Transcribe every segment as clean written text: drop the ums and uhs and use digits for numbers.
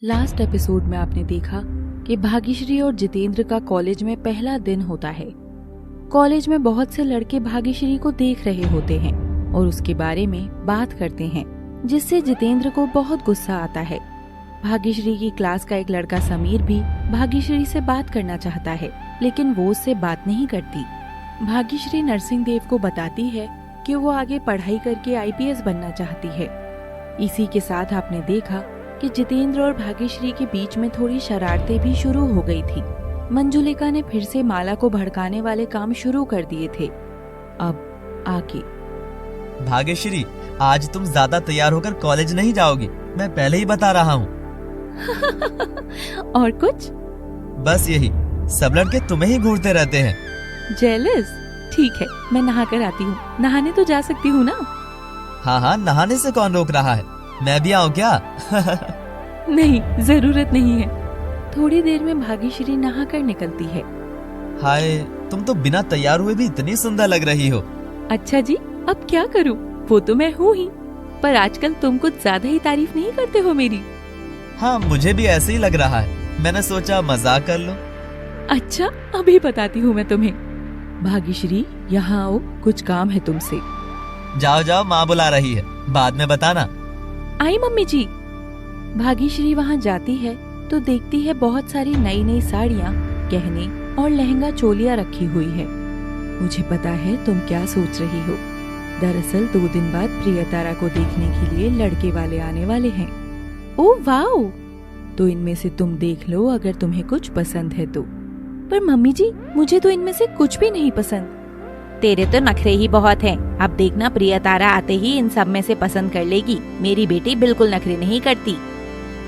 Last episode में आपने देखा कि भाग्यश्री और जितेंद्र का कॉलेज में पहला दिन होता है। कॉलेज में बहुत से लड़के भाग्यश्री को देख रहे होते हैं और उसके बारे में बात करते हैं, जिससे जितेंद्र को बहुत गुस्सा आता है। भाग्यश्री की क्लास का एक लड़का समीर भी भाग्यश्री से बात करना चाहता है, लेकिन वो उससे बात नहीं करती। भाग्यश्री नरसिंह देव को बताती है कि वो आगे पढ़ाई करके आईपीएस बनना चाहती है। इसी के साथ आपने देखा कि जितेंद्र और भाग्यश्री के बीच में थोड़ी शरारतें भी शुरू हो गई थी। मंजुलिका ने फिर से माला को भड़काने वाले काम शुरू कर दिए थे। अब आगे भाग्यश्री, आज तुम ज्यादा तैयार होकर कॉलेज नहीं जाओगी, मैं पहले ही बता रहा हूँ। और कुछ? बस यही, सब लड़के तुम्हें ही घूरते रहते हैं। जेलस? ठीक है, मैं नहा कर आती हूँ। नहाने तो जा सकती हूँ ना? हाँ, नहाने से कौन रोक रहा है? मैं भी आऊँ क्या? नहीं, जरूरत नहीं है। थोड़ी देर में भाग्यश्री नहा कर निकलती है। हाय, तुम तो बिना तैयार हुए भी इतनी सुंदर लग रही हो। अच्छा जी, अब क्या करूँ? वो तो मैं हूँ ही, पर आजकल तुम कुछ ज्यादा ही तारीफ नहीं करते हो मेरी। हाँ, मुझे भी ऐसे ही लग रहा है। मैंने सोचा मजाक कर लो। अच्छा, अभी बताती हूँ मैं तुम्हें। भाग्यश्री, यहाँ आओ, कुछ काम है तुमसे। जाओ, माँ बुला रही है, बाद में बताना। आई मम्मी जी। भाग्यश्री वहाँ जाती है तो देखती है बहुत सारी नई नई साड़ियाँ, गहने और लहंगा चोलियाँ रखी हुई है। मुझे पता है तुम क्या सोच रही हो। दरअसल 2 दिन बाद प्रियतारा को देखने के लिए लड़के वाले आने वाले हैं। Oh wow! तो इनमें से तुम देख लो, अगर तुम्हें कुछ पसंद है तो। पर मम्मी जी, मुझे तो इनमें से कुछ भी नहीं पसंद। तेरे तो नखरे ही बहुत हैं। अब देखना, प्रियतारा आते ही इन सब में से पसंद कर लेगी। मेरी बेटी बिल्कुल नखरे नहीं करती।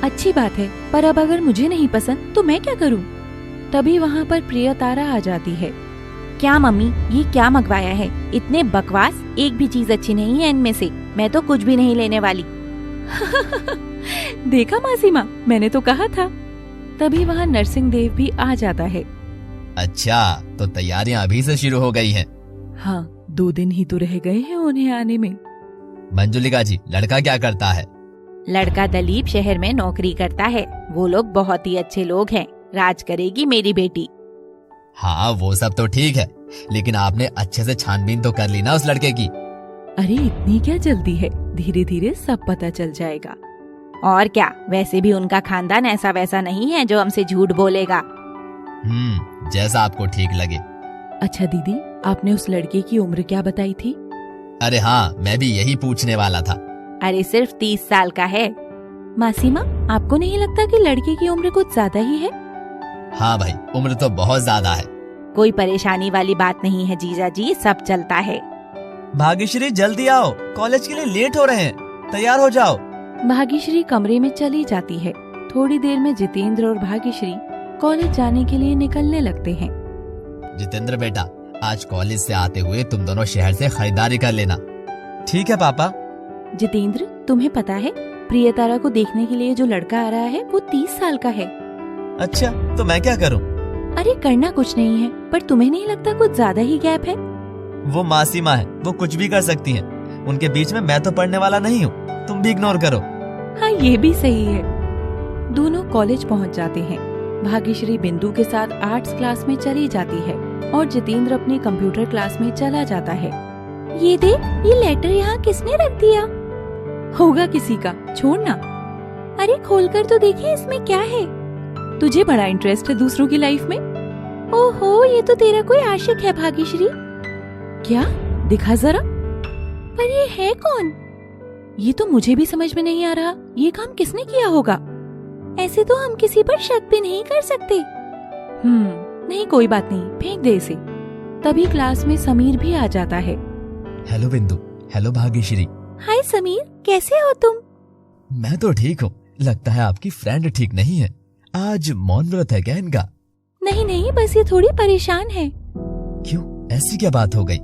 अच्छी बात है, पर अब अगर मुझे नहीं पसंद तो मैं क्या करूं? तभी वहाँ पर प्रियतारा आ जाती है। क्या मम्मी, ये क्या मंगवाया है? इतने बकवास, एक भी चीज अच्छी नहीं है इनमें से। मैं तो कुछ भी नहीं लेने वाली। देखा मासी माँ, मैंने तो कहा था। तभी वहाँ नरसिंह देव भी आ जाता है। अच्छा, तो तैयारियां अभी से शुरू हो गई हैं। हाँ, 2 दिन ही तो रह गए हैं उन्हें आने में। मंजुलिका जी, लड़का क्या करता है? लड़का दलीप शहर में नौकरी करता है। वो लोग बहुत ही अच्छे लोग हैं। राज करेगी मेरी बेटी। हाँ, वो सब तो ठीक है, लेकिन आपने अच्छे से छानबीन तो कर ली ना उस लड़के की? अरे इतनी क्या जल्दी है, धीरे धीरे सब पता चल जाएगा। और क्या, वैसे भी उनका खानदान ऐसा वैसा नहीं है जो हमसे झूठ बोलेगा। जैसा आपको ठीक लगे। अच्छा दीदी, आपने उस लड़के की उम्र क्या बताई थी? अरे हाँ, मैं भी यही पूछने वाला था। अरे सिर्फ 30 साल का है। मासी माँ, आपको नहीं लगता कि लड़के की उम्र कुछ ज्यादा ही है? हाँ भाई, उम्र तो बहुत ज्यादा है। कोई परेशानी वाली बात नहीं है जीजा जी, सब चलता है। भाग्यश्री, जल्दी आओ, कॉलेज के लिए लेट हो रहे हैं, तैयार हो जाओ। भाग्यश्री कमरे में चली जाती है। थोड़ी देर में जितेंद्र और भाग्यश्री कॉलेज जाने के लिए निकलने लगते हैं। जितेंद्र बेटा, आज कॉलेज से आते हुए तुम दोनों शहर से खरीदारी कर लेना। ठीक है पापा। जितेंद्र, तुम्हें पता है प्रियतारा को देखने के लिए जो लड़का आ रहा है वो 30 साल का है। अच्छा, तो मैं क्या करूं? अरे करना कुछ नहीं है, पर तुम्हें नहीं लगता कुछ ज्यादा ही गैप है? वो मासी माँ है, वो कुछ भी कर सकती हैं। उनके बीच में मैं तो पढ़ने वाला नहीं हूँ, तुम भी इग्नोर करो। हाँ, ये भी सही है। दोनों कॉलेज पहुँच जाते हैं। भाग्यश्री बिंदु के साथ आर्ट्स क्लास में चली जाती है और जितेंद्र अपनी कंप्यूटर क्लास में चला जाता है। ये देख, ये लेटर यहाँ किसने रख दिया? होगा किसी का, छोड़ना। अरे खोलकर तो देखे, इसमें क्या है? तुझे बड़ा इंटरेस्ट है दूसरों की लाइफ में। ओहो, ये तो तेरा कोई आशिक है भाग्यश्री। क्या? दिखा जरा। पर ये है कौन? ये तो मुझे भी समझ में नहीं आ रहा, ये काम किसने किया होगा? ऐसे तो हम किसी पर शक भी नहीं कर सकते। नहीं, कोई बात नहीं, फेंक दे इसे। तभी क्लास में समीर भी आ जाता है। हेलो बिंदु। हेलो भाग्यश्री। हाय समीर, कैसे हो तुम? मैं तो ठीक हूँ। लगता है आपकी फ्रेंड ठीक नहीं है। आज मौन व्रत है क्या इनका? नहीं, बस ये थोड़ी परेशान है। क्यों, ऐसी क्या बात हो गई?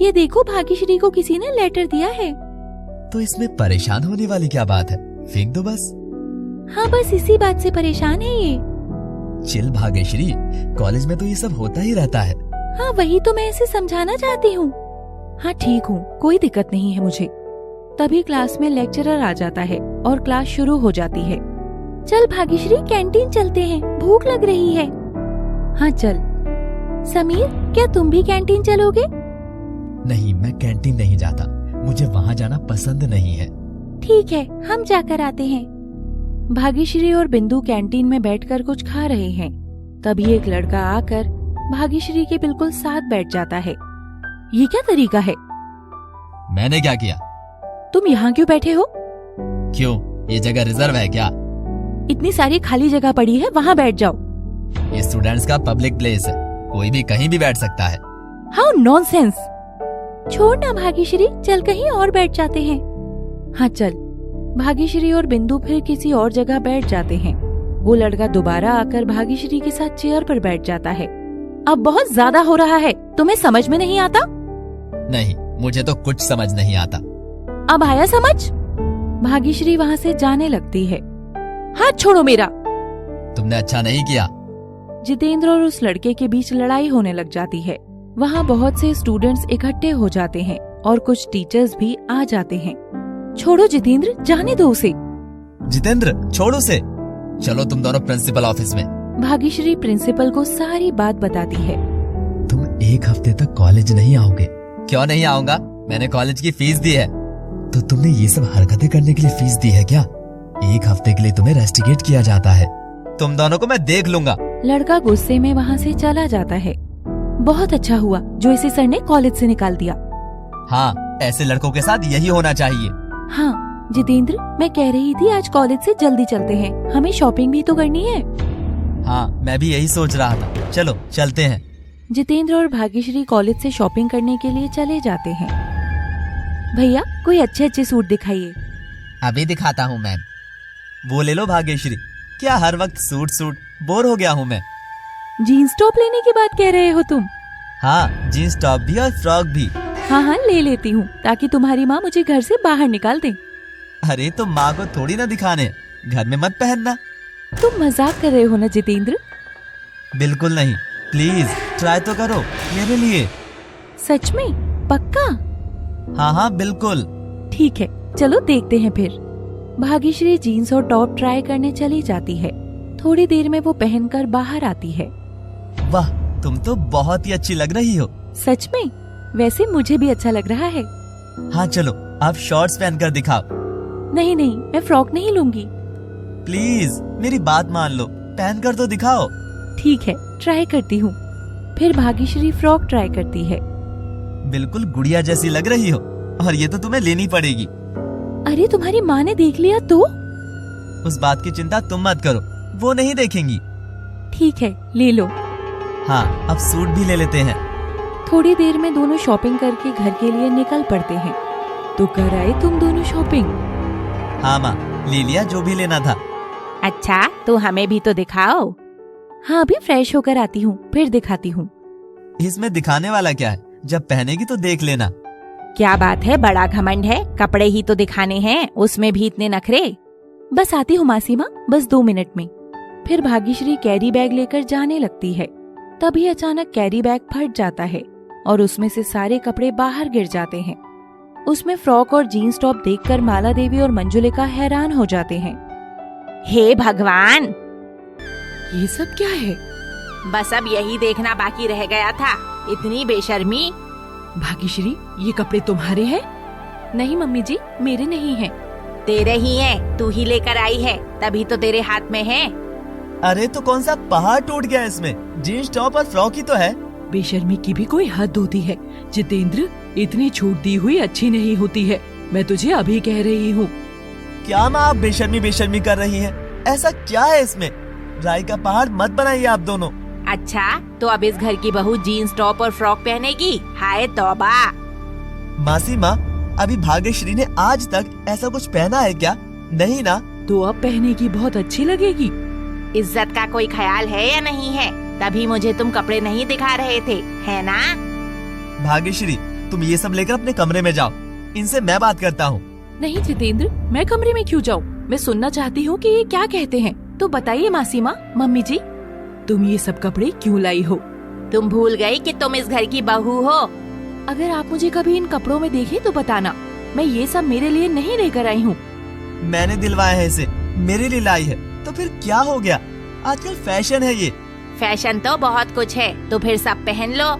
ये देखो, भाग्यश्री को किसी ने लेटर दिया है। तो इसमें परेशान होने वाली क्या बात है? फेंक दो बस। हाँ, बस इसी बात से परेशान है ये। चिल भाग्यश्री, कॉलेज में तो ये सब होता ही रहता है। हाँ, वही तो मैं इसे समझाना चाहती हूँ। हाँ ठीक हूँ, कोई दिक्कत नहीं है मुझे। तभी क्लास में लेक्चरर आ जाता है और क्लास शुरू हो जाती है। चल भाग्यश्री कैंटीन चलते हैं, भूख लग रही है। हाँ चल। समीर, क्या तुम भी कैंटीन चलोगे? नहीं, मैं कैंटीन नहीं जाता, मुझे वहाँ जाना पसंद नहीं है। ठीक है, हम जाकर आते हैं। भाग्यश्री और बिंदु कैंटीन में बैठकर कुछ खा रहे हैं। तभी एक लड़का आकर भाग्यश्री के बिल्कुल साथ बैठ जाता है। ये क्या तरीका है? मैंने क्या किया? तुम यहाँ क्यों बैठे हो? क्यों, ये जगह रिजर्व है क्या? इतनी सारी खाली जगह पड़ी है, वहाँ बैठ जाओ। ये स्टूडेंट्स का पब्लिक प्लेस है, कोई भी कहीं भी बैठ सकता है। How nonsense. छोड़ ना भाग्यश्री, चल कहीं और बैठ जाते हैं। हाँ चल। भाग्यश्री और बिंदु फिर किसी और जगह बैठ जाते हैं। वो लड़का दोबारा आकर भाग्यश्री के साथ चेयर पर बैठ जाता है। अब बहुत ज्यादा हो रहा है, तुम्हें समझ में नहीं आता? नहीं, मुझे तो कुछ समझ नहीं आता। अब आया समझ? भाग्यश्री वहाँ से जाने लगती है। हाथ छोड़ो मेरा। तुमने अच्छा नहीं किया। जितेंद्र और उस लड़के के बीच लड़ाई होने लग जाती है। वहाँ बहुत से स्टूडेंट्स इकट्ठे हो जाते हैं और कुछ टीचर्स भी आ जाते हैं। छोड़ो जितेंद्र, जाने दो उसे। जितेंद्र, छोड़ उसे। चलो तुम दोनों प्रिंसिपल ऑफिस में। भाग्यश्री प्रिंसिपल को सारी बात बताती है। तुम एक हफ्ते तक कॉलेज नहीं आओगे। क्यों नहीं आऊंगा? मैंने कॉलेज की फीस दी है। तो तुमने ये सब हरकतें करने के लिए फीस दी है क्या? एक हफ्ते के लिए तुम्हें रेस्टिकेट किया जाता है। तुम दोनों को मैं देख लूंगा। लड़का गुस्से में वहाँ से चला जाता है। बहुत अच्छा हुआ जो इसे सर ने कॉलेज से निकाल दिया। हाँ, ऐसे लड़कों के साथ यही होना चाहिए। हाँ जितेंद्र, मैं कह रही थी आज कॉलेज से जल्दी चलते हैं, हमें शॉपिंग भी तो करनी है। हाँ, मैं भी यही सोच रहा था। चलो चलते हैं। जितेंद्र और भाग्यश्री कॉलेज से शॉपिंग करने के लिए चले जाते हैं। भैया कोई अच्छे अच्छे सूट दिखाइए। अभी दिखाता हूँ मैम। वो ले लो भाग्यश्री। क्या हर वक्त सूट सूट, बोर हो गया हूँ मैं। जीन्स टॉप लेने की बात कह रहे हो तुम? हाँ, जीन्स टॉप भी और फ्रॉक भी। हाँ हाँ ले लेती हूँ, ताकि तुम्हारी माँ मुझे घर से बाहर निकाल दे। अरे तो माँ को थोड़ी ना दिखाने, घर में मत पहनना। तुम मजाक कर रहे हो ना जितेंद्र? बिल्कुल नहीं, प्लीज ट्राई तो करो मेरे लिए। सच में? पक्का? हाँ हाँ बिल्कुल। ठीक है, चलो देखते हैं फिर। भाग्यश्री जीन्स और टॉप ट्राई करने चली जाती है। थोड़ी देर में वो पहनकर बाहर आती है। वाह, तुम तो बहुत ही अच्छी लग रही हो। सच में? वैसे मुझे भी अच्छा लग रहा है। हाँ चलो, आप शॉर्ट्स पहनकर दिखाओ। नहीं नहीं, मैं फ्रॉक नहीं लूंगी। प्लीज मेरी बात मान लो, पहनकर तो दिखाओ। ठीक है, ट्राई करती हूँ। फिर भाग्यश्री फ्रॉक ट्राई करती है। बिल्कुल गुड़िया जैसी लग रही हो, और ये तो तुम्हें लेनी पड़ेगी। अरे तुम्हारी माँ ने देख लिया तो? उस बात की चिंता तुम मत करो, वो नहीं देखेंगी। ठीक है, ले लो। हाँ, अब सूट भी ले लेते हैं। थोड़ी देर में दोनों शॉपिंग करके घर के लिए निकल पड़ते हैं। तो कर आए तुम दोनों शॉपिंग? हाँ माँ, ले लिया जो भी लेना था। अच्छा, तो हमें भी तो दिखाओ। हाँ, अभी फ्रेश होकर आती हूँ, फिर दिखाती हूँ। इसमें दिखाने वाला क्या है? जब पहनेगी तो देख लेना। क्या बात है, बड़ा घमंड है, कपड़े ही तो दिखाने हैं, उसमें भी इतने नखरे। बस आती हूँ मासी माँ, बस 2 मिनट में। फिर भाग्यश्री कैरी बैग लेकर जाने लगती है। तभी अचानक कैरी बैग फट जाता है और उसमें से सारे कपड़े बाहर गिर जाते हैं। उसमें फ्रॉक और जीन्स टॉप देखकर माला देवी और मंजुलिका हैरान हो जाते हैं। हे भगवान, ये सब क्या है? बस अब यही देखना बाकी रह गया था, इतनी बेशर्मी। भाग्यश्री, ये कपड़े तुम्हारे हैं? नहीं मम्मी जी, मेरे नहीं हैं। तेरे ही हैं, तू ही लेकर आई है, तभी तो तेरे हाथ में है। अरे तो कौन सा पहाड़ टूट गया इसमें? जीन्स टॉप और फ्रॉक ही तो है। बेशर्मी की भी कोई हद होती है। जितेंद्र, इतनी छूट दी हुई अच्छी नहीं होती है, मैं तुझे अभी कह रही हूँ। क्या माँ आप बेशर्मी बेशर्मी कर रही हैं? ऐसा क्या है इसमें? राई का पहाड़ मत बनाइए आप दोनों। अच्छा, तो अब इस घर की बहू जीन्स टॉप और फ्रॉक पहनेगी? हाय तौबा। मासी माँ, अभी भाग्यश्री ने आज तक ऐसा कुछ पहना है क्या? नहीं ना? तो अब पहनेगी, बहुत अच्छी लगेगी। इज्जत का कोई ख्याल है या नहीं है? तभी मुझे तुम कपड़े नहीं दिखा रहे थे, है ना? भाग्यश्री, तुम ये सब लेकर अपने कमरे में जाओ, इनसे मैं बात करता हूँ। नहीं जितेंद्र, मैं कमरे में क्यों जाऊँ? मैं सुनना चाहती हूँ कि ये क्या कहते हैं। तो बताइए मासी माँ, मम्मी जी, तुम ये सब कपड़े क्यों लाई हो? तुम भूल गई कि तुम इस घर की बहू हो। अगर आप मुझे कभी इन कपड़ों में देखे तो बताना, मैं ये सब मेरे लिए नहीं लेकर आई हूँ। मैंने दिलवाया है इसे, मेरे लिए लाई है। तो फिर क्या हो गया? आजकल फैशन है ये। फैशन तो बहुत कुछ है, तो फिर सब पहन लो।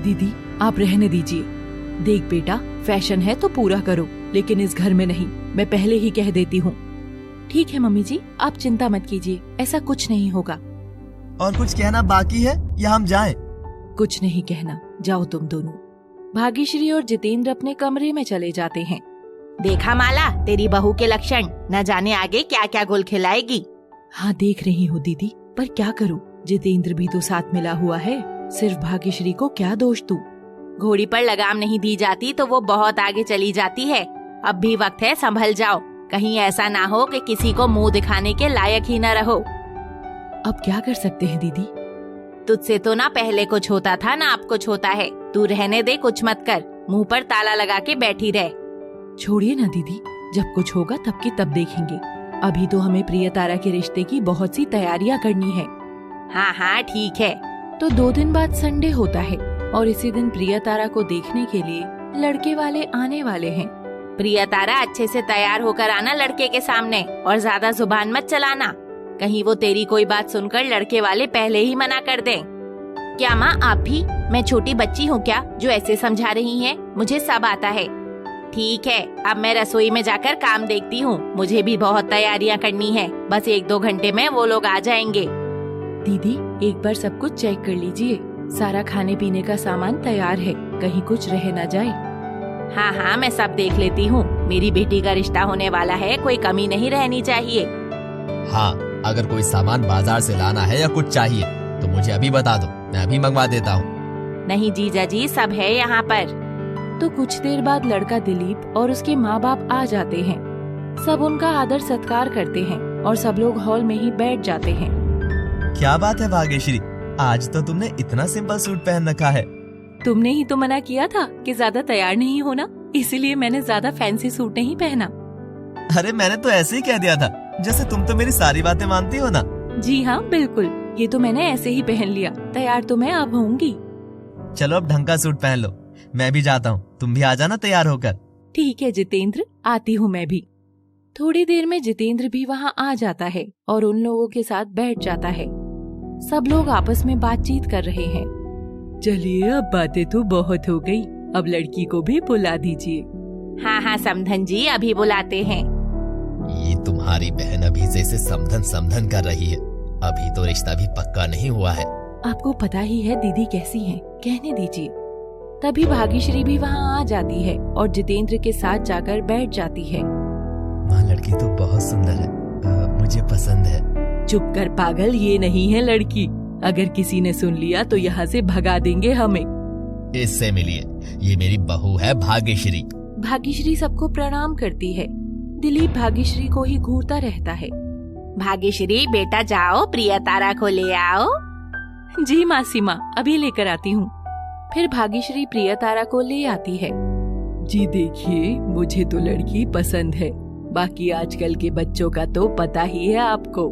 दीदी आप रहने दीजिए। देख बेटा, फैशन है तो पूरा करो, लेकिन इस घर में नहीं, मैं पहले ही कह देती हूँ। ठीक है मम्मी जी, आप चिंता मत कीजिए, ऐसा कुछ नहीं होगा। और कुछ कहना बाकी है या हम जाएं? कुछ नहीं कहना, जाओ तुम दोनों। भाग्यश्री और जितेंद्र अपने कमरे में चले जाते हैं। देखा माला, तेरी बहू के लक्षण, न जाने आगे क्या क्या गुल खिलाएगी। हाँ देख रही हूँ दीदी, पर क्या करूँ, जितेंद्र भी तो साथ मिला हुआ है, सिर्फ भाग्यश्री को क्या दोष दूं? घोड़ी पर लगाम नहीं दी जाती तो वो बहुत आगे चली जाती है। अब भी वक्त है, संभल जाओ, कहीं ऐसा ना हो कि किसी को मुंह दिखाने के लायक ही न रहो। अब क्या कर सकते हैं दीदी? तुझसे तो ना पहले कुछ होता था ना अब कुछ होता है। तू रहने दे, कुछ मत कर, मुंह पर ताला लगा के बैठी रह। छोड़िए ना दीदी, जब कुछ होगा तब की तब देखेंगे। अभी तो हमें प्रियतारा के रिश्ते की बहुत सी तैयारियां करनी है। हाँ हाँ ठीक है। तो 2 दिन बाद संडे होता है और इसी दिन प्रियतारा को देखने के लिए लड़के वाले आने वाले हैं। प्रियतारा, अच्छे से तैयार होकर आना लड़के के सामने, और ज्यादा जुबान मत चलाना, कहीं वो तेरी कोई बात सुनकर लड़के वाले पहले ही मना कर दें। क्या माँ आप भी? मैं छोटी बच्ची हूँ क्या जो ऐसे समझा रही हैं? मुझे सब आता है। ठीक है, अब मैं रसोई में जाकर काम देखती हूँ, मुझे भी बहुत तैयारियाँ करनी है। बस 1-2 घंटे में वो लोग आ जाएंगे। दीदी एक बार सब कुछ चेक कर लीजिए, सारा खाने पीने का सामान तैयार है, कहीं कुछ रह न जाए। हाँ हाँ मैं सब देख लेती हूँ, मेरी बेटी का रिश्ता होने वाला है, कोई कमी नहीं रहनी चाहिए। हाँ, अगर कोई सामान बाजार से लाना है या कुछ चाहिए तो मुझे अभी बता दो, मैं अभी मंगवा देता हूँ। नहीं जीजा जी, सब है यहाँ पर। तो कुछ देर बाद लड़का दिलीप और उसके माँ बाप आ जाते हैं। सब उनका आदर सत्कार करते हैं और सब लोग हॉल में ही बैठ जाते हैं। क्या बात है भाग्यश्री, आज तो तुमने इतना सिंपल सूट पहन रखा है। तुमने ही तो मना किया था कि ज्यादा तैयार नहीं होना, इसीलिए मैंने ज्यादा फैंसी सूट नहीं पहना। अरे मैंने तो ऐसे ही कह दिया था, जैसे तुम तो मेरी सारी बातें मानती हो ना। जी हाँ बिल्कुल, ये तो मैंने ऐसे ही पहन लिया, तैयार तो मैं अब होऊंगी। चलो अब ढंग का सूट पहन लो, मैं भी जाता हूँ, तुम भी आ जाना तैयार होकर। ठीक है जितेंद्र, आती हूँ मैं भी। थोड़ी देर में जितेंद्र भी वहाँ आ जाता है और उन लोगों के साथ बैठ जाता है। सब लोग आपस में बातचीत कर रहे हैं। चलिए अब बातें तो बहुत हो गई, अब लड़की को भी बुला दीजिए। हाँ हाँ समधन जी, अभी बुलाते हैं। ये तुम्हारी बहन अभी से इसे समधन समधन कर रही है, अभी तो रिश्ता भी पक्का नहीं हुआ है। आपको पता ही है दीदी कैसी हैं, कहने दीजिए। तभी भाग्यश्री भी वहाँ आ जाती है और जितेंद्र के साथ जाकर बैठ जाती है। माँ लड़की तो बहुत सुंदर है, मुझे पसंद है। चुप कर पागल, ये नहीं है लड़की, अगर किसी ने सुन लिया तो यहाँ से भगा देंगे हमें। इससे मिलिए, ये मेरी बहू है भाग्यश्री। भाग्यश्री सबको प्रणाम करती है। दिलीप भाग्यश्री को ही घूरता रहता है। भाग्यश्री बेटा जाओ, प्रियतारा को ले आओ। जी मासी माँ, अभी लेकर आती हूँ। फिर भाग्यश्री प्रियतारा को ले आती है। जी देखिए, मुझे तो लड़की पसंद है, बाकी आजकल के बच्चों का तो पता ही है आपको।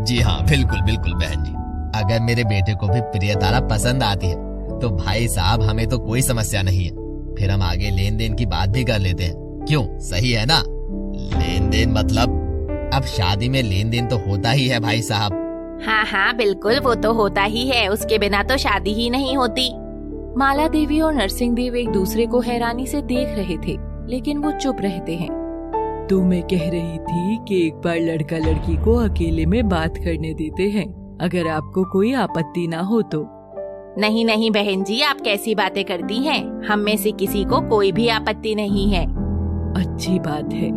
जी हाँ बिल्कुल बिल्कुल बहन जी, अगर मेरे बेटे को भी प्रियतारा पसंद आती है तो भाई साहब हमें तो कोई समस्या नहीं है, फिर हम आगे लेन देन की बात भी कर लेते हैं। क्यों, सही है ना? लेन देन मतलब अब शादी में लेन देन तो होता ही है भाई साहब। हाँ हाँ बिल्कुल, वो तो होता ही है, उसके बिना तो शादी ही नहीं होती। माला देवी और नरसिंह देव एक दूसरे को हैरानी से देख रहे थे, लेकिन वो चुप रहते हैं। तो मैं कह रही थी कि एक बार लड़का लड़की को अकेले में बात करने देते हैं, अगर आपको कोई आपत्ति ना हो तो। नहीं नहीं बहन जी, आप कैसी बातें करती हैं? हम में से किसी को कोई भी आपत्ति नहीं है। अच्छी बात है।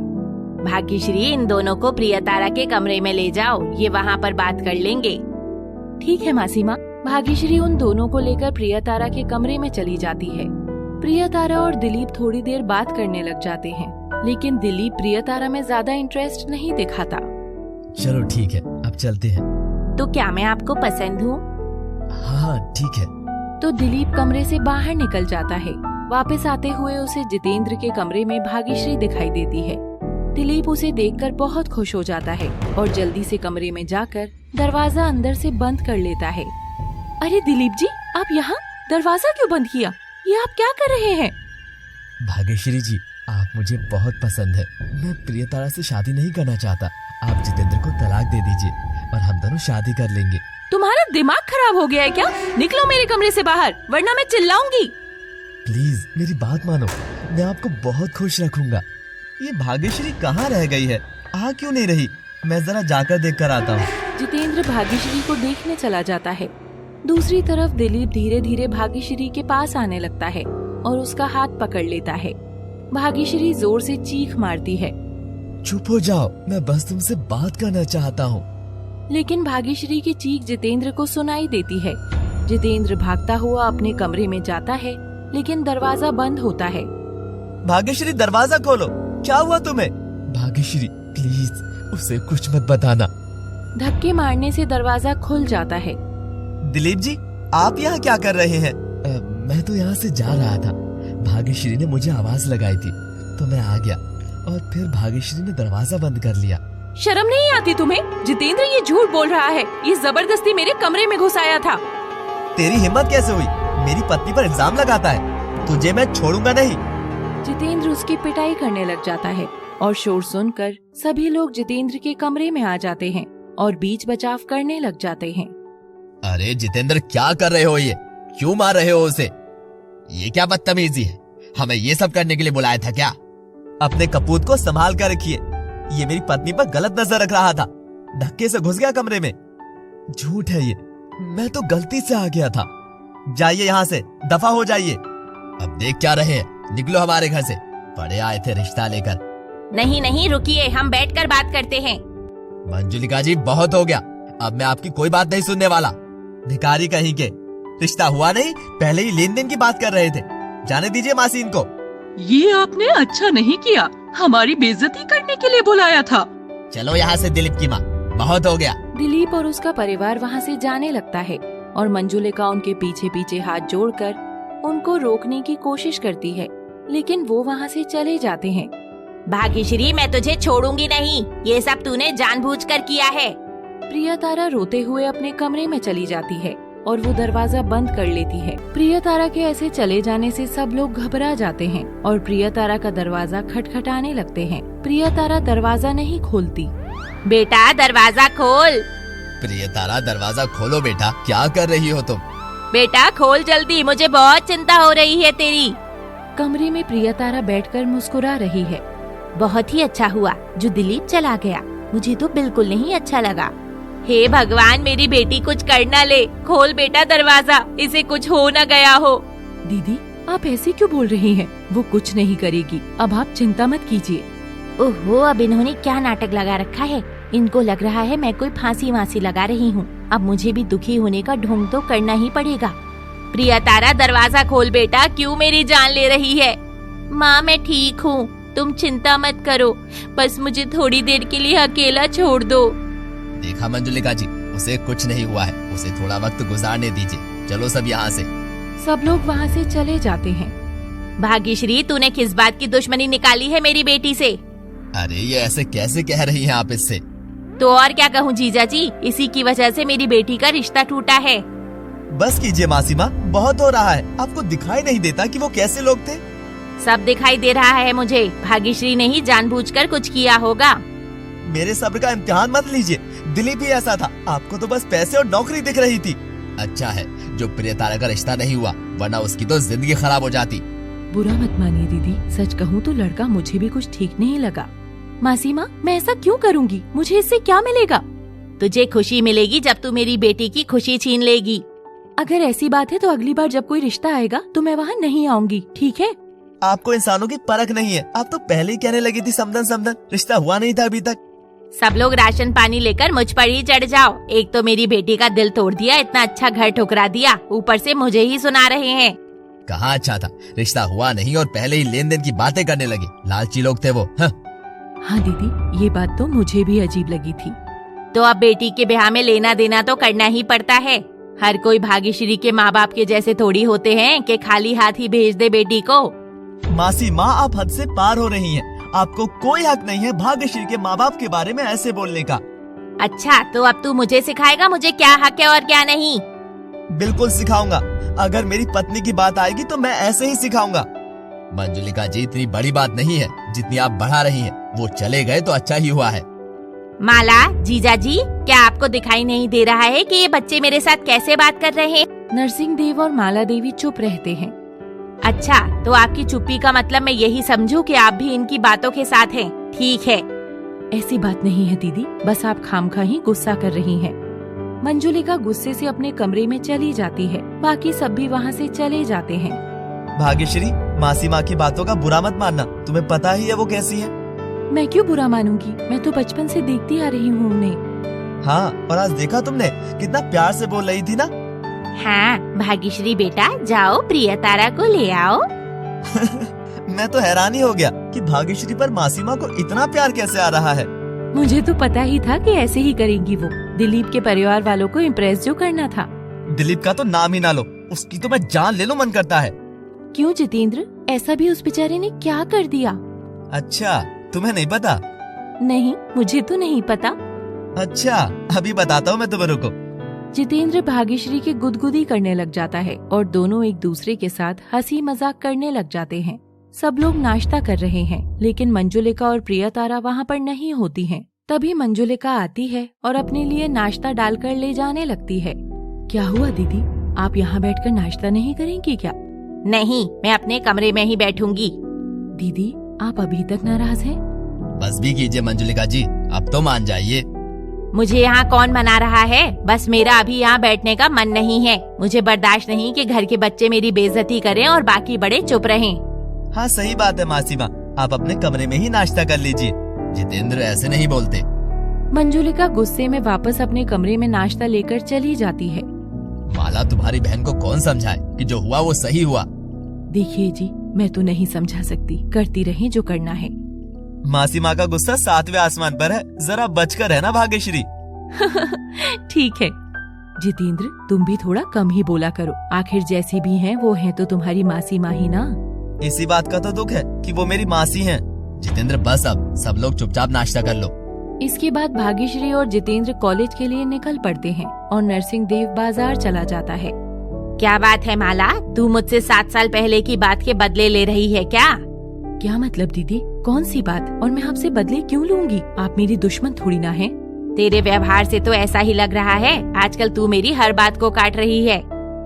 भाग्यश्री, इन दोनों को प्रियतारा के कमरे में ले जाओ, ये वहाँ पर बात कर लेंगे। ठीक है मासी माँ। भाग्यश्री उन दोनों को लेकर प्रियतारा के कमरे में चली जाती है। प्रियतारा और दिलीप थोड़ी देर बात करने लग जाते हैं, लेकिन दिलीप प्रियतारा में ज्यादा इंटरेस्ट नहीं दिखाता। चलो ठीक है, अब चलते हैं। तो क्या मैं आपको पसंद हूँ? हाँ ठीक है। तो दिलीप कमरे से बाहर निकल जाता है। वापस आते हुए उसे जितेंद्र के कमरे में भाग्यश्री दिखाई देती है। दिलीप उसे देखकर बहुत खुश हो जाता है और जल्दी से कमरे में जाकर दरवाजा अंदर से बंद कर लेता है। अरे दिलीप जी, आप यहाँ? दरवाजा क्यों बंद किया? ये आप क्या कर रहे हैं? भाग्यश्री जी, आप मुझे बहुत पसंद है, मैं प्रियतारा से शादी नहीं करना चाहता, आप जितेंद्र को तलाक दे दीजिए और हम दोनों शादी कर लेंगे। तुम्हारा दिमाग खराब हो गया है क्या? निकलो मेरे कमरे से बाहर, वरना मैं चिल्लाऊंगी। प्लीज मेरी बात मानो, मैं आपको बहुत खुश रखूंगा। ये भाग्यश्री कहाँ रह गई है? आ क्यों नहीं रही? मैं जरा जाकर देख कर आता हूँ। जितेंद्र भाग्यश्री को देखने चला जाता है। दूसरी तरफ दिलीप धीरे धीरे भाग्यश्री के पास आने लगता है और उसका हाथ पकड़ लेता है। भाग्यश्री जोर से चीख मारती है। चुप हो जाओ, मैं बस तुमसे बात करना चाहता हूँ। लेकिन भाग्यश्री की चीख जितेंद्र को सुनाई देती है। जितेंद्र भागता हुआ अपने कमरे में जाता है, लेकिन दरवाजा बंद होता है। भाग्यश्री दरवाजा खोलो, क्या हुआ तुम्हें? भाग्यश्री प्लीज उसे कुछ मत बताना। धक्के मारने से दरवाजा खुल जाता है। दिलीप जी, आप यहाँ क्या कर रहे हैं? मैं तो यहाँ से जा रहा था। भाग्यश्री ने मुझे आवाज लगाई थी तो मैं आ गया और फिर भाग्यश्री ने दरवाजा बंद कर लिया। शर्म नहीं आती तुम्हें? जितेंद्र ये झूठ बोल रहा है। ये जबरदस्ती मेरे कमरे में घुसाया था। तेरी हिम्मत कैसे हुई? मेरी पत्नी पर इल्जाम लगाता है। तुझे मैं छोड़ूंगा नहीं। जितेंद्र उसकी पिटाई करने लग जाता है और शोर सुनकर सभी लोग जितेंद्र के कमरे में आ जाते हैं और बीच बचाव करने लग जाते हैं। अरे जितेंद्र, क्या कर रहे हो? ये क्यों मार रहे हो उसे? ये क्या बदतमीजी है? हमें ये सब करने के लिए बुलाया था क्या? अपने कपूत को संभाल कर रखिए। ये मेरी पत्नी पर गलत नजर रख रहा था, धक्के से घुस गया कमरे में। झूठ है ये, मैं तो गलती से आ गया था। जाइए यहाँ से, दफा हो जाइए। अब देख क्या रहे हैं, निकलो हमारे घर से। बड़े आए थे रिश्ता लेकर। नहीं नहीं, रुकिए, हम बैठकर बात करते हैं। मंजुलिका जी, बहुत हो गया। अब मैं आपकी कोई बात नहीं सुनने वाला। भिखारी कहीं के, रिश्ता हुआ नहीं, पहले ही लेन देन की बात कर रहे थे। जाने दीजिए मासी इनको। ये आपने अच्छा नहीं किया, हमारी बेइज्जती करने के लिए बुलाया था। चलो यहाँ से दिलीप की माँ, बहुत हो गया। दिलीप और उसका परिवार वहाँ से जाने लगता है और मंजुलिका उनके पीछे पीछे हाथ जोड़कर उनको रोकने की कोशिश करती है, लेकिन वो वहाँ से चले जाते हैं। भाग्यश्री, मैं तुझे छोड़ूंगी नहीं। ये सब तूने जानबूझकर किया है। प्रियतारा रोते हुए अपने कमरे में चली जाती है और वो दरवाजा बंद कर लेती है। प्रियतारा के ऐसे चले जाने से सब लोग घबरा जाते हैं और प्रियतारा का दरवाजा खटखटाने लगते हैं। प्रियतारा दरवाजा नहीं खोलती। बेटा दरवाजा खोल। प्रियतारा, दरवाजा खोलो बेटा, क्या कर रही हो तुम? बेटा खोल जल्दी, मुझे बहुत चिंता हो रही है तेरी। कमरे में प्रियतारा बैठकर मुस्कुरा रही है। बहुत ही अच्छा हुआ जो दिलीप चला गया, मुझे तो बिल्कुल नहीं अच्छा लगा। हे भगवान, मेरी बेटी कुछ कर ना ले। खोल बेटा दरवाजा, इसे कुछ हो ना गया हो। दीदी, आप ऐसे क्यों बोल रही हैं? वो कुछ नहीं करेगी, अब आप चिंता मत कीजिए। ओहो, अब इन्होंने क्या नाटक लगा रखा है। इनको लग रहा है मैं कोई फांसी वांसी लगा रही हूँ। अब मुझे भी दुखी होने का ढोंग तो करना ही पड़ेगा। प्रियतारा, दरवाजा खोल बेटा, क्यों मेरी जान ले रही है? माँ, मैं ठीक हूँ, तुम चिंता मत करो, बस मुझे थोड़ी देर के लिए अकेला छोड़ दो। देखा मंजुलिका जी, उसे कुछ नहीं हुआ है, उसे थोड़ा वक्त गुजारने दीजिए। चलो सब यहाँ से। सब लोग वहाँ से चले जाते हैं। भाग्यश्री, तूने किस बात की दुश्मनी निकाली है मेरी बेटी से? अरे ये ऐसे कैसे कह रही हैं आप इससे? तो और क्या कहूँ जीजा जी, इसी की वजह से मेरी बेटी का रिश्ता टूटा है। बस कीजिए मासी माँ, बहुत हो रहा है। आपको दिखाई नहीं देता कि वो कैसे लोग थे? सब दिखाई दे रहा है मुझे। भाग्यश्री ने ही जानबूझकर कुछ किया होगा। मेरे सब्र का इम्तिहान मत लीजिए। दिलीप भी ऐसा था, आपको तो बस पैसे और नौकरी दिख रही थी। अच्छा है जो प्रियतारा का रिश्ता नहीं हुआ, वरना उसकी तो जिंदगी खराब हो जाती। बुरा मत मानिए दीदी, सच कहूँ तो लड़का मुझे भी कुछ ठीक नहीं लगा। मासी माँ, मैं ऐसा क्यों करूँगी? मुझे इससे क्या मिलेगा? तुझे खुशी मिलेगी जब तू मेरी बेटी की खुशी छीन लेगी। अगर ऐसी बात है तो अगली बार जब कोई रिश्ता आएगा तो मैं वहाँ नहीं आऊंगी, ठीक है? आपको इंसानों की परख नहीं है। आप तो पहले ही कहने लगी थी समदन समदन, रिश्ता हुआ नहीं था अभी तक। सब लोग राशन पानी लेकर मुझ पर ही चढ़ जाओ। एक तो मेरी बेटी का दिल तोड़ दिया, इतना अच्छा घर ठुकरा दिया, ऊपर से मुझे ही सुना रहे हैं। कहाँ अच्छा था, रिश्ता हुआ नहीं और पहले ही लेन देन की बातें करने लगे। लालची लोग थे वो। हाँ दीदी, ये बात तो मुझे भी अजीब लगी थी। तो अब बेटी के ब्याह में लेना देना तो करना ही पड़ता है। हर कोई भाग्यश्री के माँ बाप के जैसे थोड़ी होते हैं कि खाली हाथ ही भेज दे बेटी को। मासी माँ, आप हद से पार हो रही हैं। आपको कोई हक नहीं है भाग्यश्री के माँ बाप के बारे में ऐसे बोलने का। अच्छा, तो अब तू मुझे सिखाएगा मुझे क्या हक है और क्या नहीं? बिल्कुल सिखाऊंगा। अगर मेरी पत्नी की बात आएगी तो मैं ऐसे ही सिखाऊंगा। मंजुलिका जी, इतनी बड़ी बात नहीं है जितनी आप बढ़ा रही हैं। वो चले गए तो अच्छा ही हुआ है। माला, जीजा जी, क्या आपको दिखाई नहीं दे रहा है कि ये बच्चे मेरे साथ कैसे बात कर रहे हैं? नरसिंह देव और माला देवी चुप रहते हैं। अच्छा, तो आपकी चुप्पी का मतलब मैं यही समझूं कि आप भी इनकी बातों के साथ हैं। ठीक है। ऐसी बात नहीं है दीदी, बस आप खामखा ही गुस्सा कर रही हैं। मंजुलिका गुस्से से अपने कमरे में चली जाती है। बाकी सब भी वहाँ से चले जाते हैं। भाग्यश्री, मासी माँ की बातों का बुरा मत मानना, तुम्हें पता ही है वो कैसी है। मैं क्यों बुरा मानूंगी, मैं तो बचपन से देखती आ रही हूँ उन्हें। हाँ, और आज देखा तुमने कितना प्यार से बोल रही थी ना। हाँ, भाग्यश्री बेटा, जाओ प्रियतारा को ले आओ। मैं तो हैरान ही हो गया कि भाग्यश्री पर मासी माँ को इतना प्यार कैसे आ रहा है। मुझे तो पता ही था कि ऐसे ही करेंगी वो। दिलीप के परिवार वालों को इम्प्रेस जो करना था। दिलीप का तो नाम ही ना लो, उसकी तो मैं जान ले लूं मन करता है। क्यों जितेंद्र, ऐसा भी उस बेचारे ने क्या कर दिया? अच्छा, तुम्हें नहीं पता? नहीं, मुझे तो नहीं पता। अच्छा, अभी बताता हूँ मैं तुम्हें, रुको। जितेंद्र भाग्यश्री के गुदगुदी करने लग जाता है और दोनों एक दूसरे के साथ हंसी मजाक करने लग जाते हैं। सब लोग नाश्ता कर रहे हैं, लेकिन मंजुलिका और प्रियतारा वहाँ पर नहीं होती हैं। तभी मंजुलिका आती है और अपने लिए नाश्ता डालकर ले जाने लगती है। क्या हुआ दीदी, आप यहाँ बैठकर नाश्ता नहीं करेंगी क्या? नहीं, मैं अपने कमरे में ही बैठूंगी। दीदी, आप अभी तक नाराज हैं? बस भी कीजिए मंजुलिका जी, अब तो मान जाइए। मुझे यहाँ कौन मना रहा है? बस मेरा अभी यहाँ बैठने का मन नहीं है। मुझे बर्दाश्त नहीं कि घर के बच्चे मेरी बेइज्जती करें और बाकी बड़े चुप रहें। हाँ, सही बात है मासी माँ, आप अपने कमरे में ही नाश्ता कर लीजिए। जितेंद्र ऐसे नहीं बोलते। मंजुलिका गुस्से में वापस अपने कमरे में नाश्ता लेकर चली जाती है। माला, तुम्हारी बहन को कौन समझाए कि जो हुआ वो सही हुआ। देखिए जी, मैं तो नहीं समझा सकती, करती रहे जो करना है। मासी माँ का गुस्सा 7वें आसमान पर है, जरा बचकर रहना भाग्यश्री। ठीक है जितेंद्र, तुम भी थोड़ा कम ही बोला करो। आखिर जैसी भी हैं वो हैं तो तुम्हारी मासी माँ ही ना। इसी बात का तो दुख है कि वो मेरी मासी हैं। जितेंद्र, बस अब सब लोग चुपचाप नाश्ता कर लो। इसके बाद भाग्यश्री और जितेंद्र कॉलेज के लिए निकल पड़ते हैं और नरसिंह देव बाजार चला जाता है। क्या बात है माला, तू मुझसे 7 साल पहले की बात के बदले ले रही है क्या? क्या मतलब दीदी, कौन सी बात? और मैं आपसे बदले क्यों लूंगी? आप मेरी दुश्मन थोड़ी ना हैं। तेरे व्यवहार से तो ऐसा ही लग रहा है। आजकल तू मेरी हर बात को काट रही है।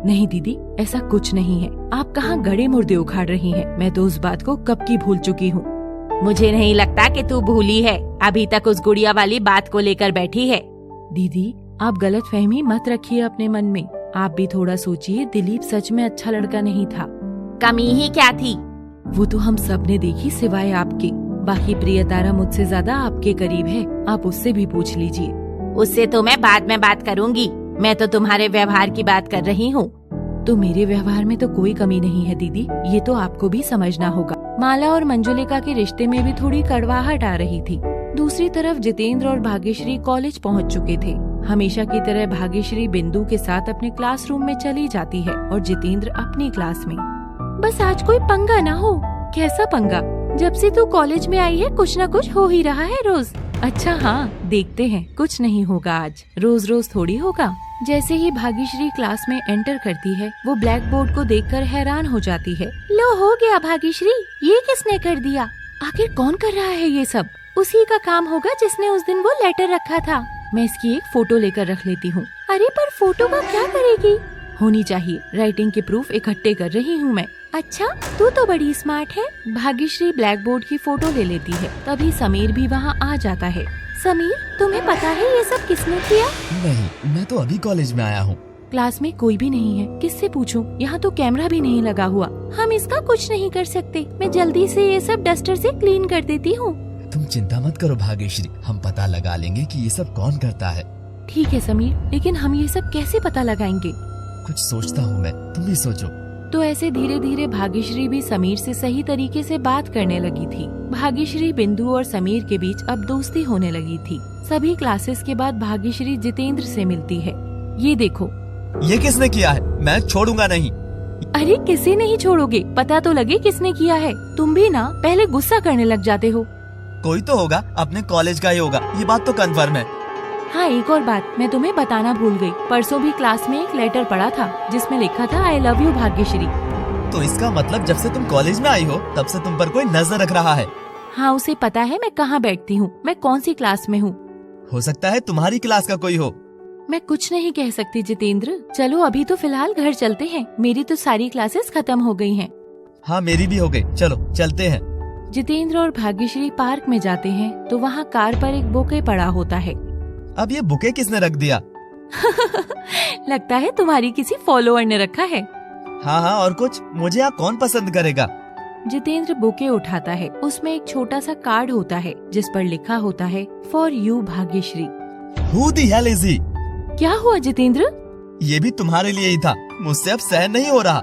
नहीं दीदी, ऐसा कुछ नहीं है। आप कहाँ गड़े मुर्दे उखाड़ रही हैं? मैं तो उस बात को कब की भूल चुकी हूँ। मुझे नहीं लगता कि तू भूली है। अभी तक उस गुड़िया वाली बात को लेकर बैठी है। दीदी, आप गलत फहमी मत रखिए अपने मन में। आप भी थोड़ा सोचिए, दिलीप सच में अच्छा लड़का नहीं था। कमी ही क्या थी? वो तो हम सब ने देखी सिवाय आपके। बाकी प्रियतारा मुझसे ज्यादा आपके करीब है, आप उससे भी पूछ लीजिए। उससे तो मैं बाद में बात करूंगी। मैं तो तुम्हारे व्यवहार की बात कर रही हूँ। तो मेरे व्यवहार में तो कोई कमी नहीं है दीदी, ये तो आपको भी समझना होगा। माला और मंजुलिका के रिश्ते में भी थोड़ी कड़वाहट आ रही थी। दूसरी तरफ जितेंद्र और भाग्यश्री कॉलेज पहुंच चुके थे। हमेशा की तरह भाग्यश्री बिंदु के साथ अपने क्लासरूम में चली जाती है और जितेंद्र अपनी क्लास में। बस आज कोई पंगा ना हो। कैसा पंगा? जब से तू कॉलेज में आई है कुछ न कुछ हो ही रहा है रोज। अच्छा हाँ, देखते हैं, कुछ नहीं होगा आज, रोज रोज थोड़ी होगा। जैसे ही भाग्यश्री क्लास में एंटर करती है, वो ब्लैक बोर्ड को देखकर हैरान हो जाती है। लो, हो गया भाग्यश्री, ये किसने कर दिया? आखिर कौन कर रहा है ये सब? उसी का काम होगा जिसने उस दिन वो लेटर रखा था। मैं इसकी एक फोटो लेकर रख लेती हूँ। अरे पर फोटो का क्या करेगी? होनी चाहिए, राइटिंग के प्रूफ इकट्ठे कर रही हूँ मैं। अच्छा, तू तो बड़ी स्मार्ट है। भाग्यश्री ब्लैक बोर्ड की फोटो ले लेती है। तभी समीर भी वहाँ आ जाता है। समीर, तुम्हें पता है ये सब किसने किया? नहीं, मैं तो अभी कॉलेज में आया हूँ। क्लास में कोई भी नहीं है, किससे पूछूं? यहाँ तो कैमरा भी नहीं लगा हुआ। हम इसका कुछ नहीं कर सकते। मैं जल्दी से ये सब डस्टर से क्लीन कर देती हूँ। तुम चिंता मत करो भाग्यश्री, हम पता लगा लेंगे कि ये सब कौन करता है। ठीक है समीर, लेकिन हम ये सब कैसे पता लगाएंगे? कुछ सोचता हूँ मैं, तुम भी सोचो। तो ऐसे धीरे धीरे भाग्यश्री भी समीर से सही तरीके से बात करने लगी थी। भाग्यश्री, बिंदु और समीर के बीच अब दोस्ती होने लगी थी। सभी क्लासेस के बाद भाग्यश्री जितेंद्र से मिलती है। ये देखो, ये किसने किया है? मैं छोड़ूंगा नहीं। अरे किसे नहीं छोड़ोगे? पता तो लगे किसने किया है। तुम भी ना पहले गुस्सा करने लग जाते हो। कोई तो होगा, अपने कॉलेज का ही होगा, ये बात तो कंफर्म है। हाँ, एक और बात मैं तुम्हें बताना भूल गई। परसों भी क्लास में एक लेटर पढ़ा था जिसमें लिखा था आई लव यू भाग्यश्री। तो इसका मतलब जब से तुम कॉलेज में आई हो तब से तुम पर कोई नजर रख रहा है। हाँ, उसे पता है मैं कहाँ बैठती हूँ, मैं कौन सी क्लास में हूँ। हो सकता है तुम्हारी क्लास का कोई हो। मैं कुछ नहीं कह सकती जितेंद्र, चलो अभी तो फिलहाल घर चलते हैं, मेरी तो सारी क्लासेस खत्म हो गई हैं। हाँ मेरी भी हो गई, चलो चलते हैं। जितेंद्र और भाग्यश्री पार्क में जाते हैं तो वहाँ कार पर एक बुके पड़ा होता है। अब ये बुके किसने रख दिया? लगता है तुम्हारी किसी फॉलोअर ने रखा है। हाँ और कुछ, मुझे यहाँ कौन पसंद करेगा। जितेंद्र बुके उठाता है, उसमें एक छोटा सा कार्ड होता है जिस पर लिखा होता है for you Bhagyashree. Who the hell is he? क्या हुआ जितेंद्र? ये भी तुम्हारे लिए ही था, मुझसे अब सहन नहीं हो रहा।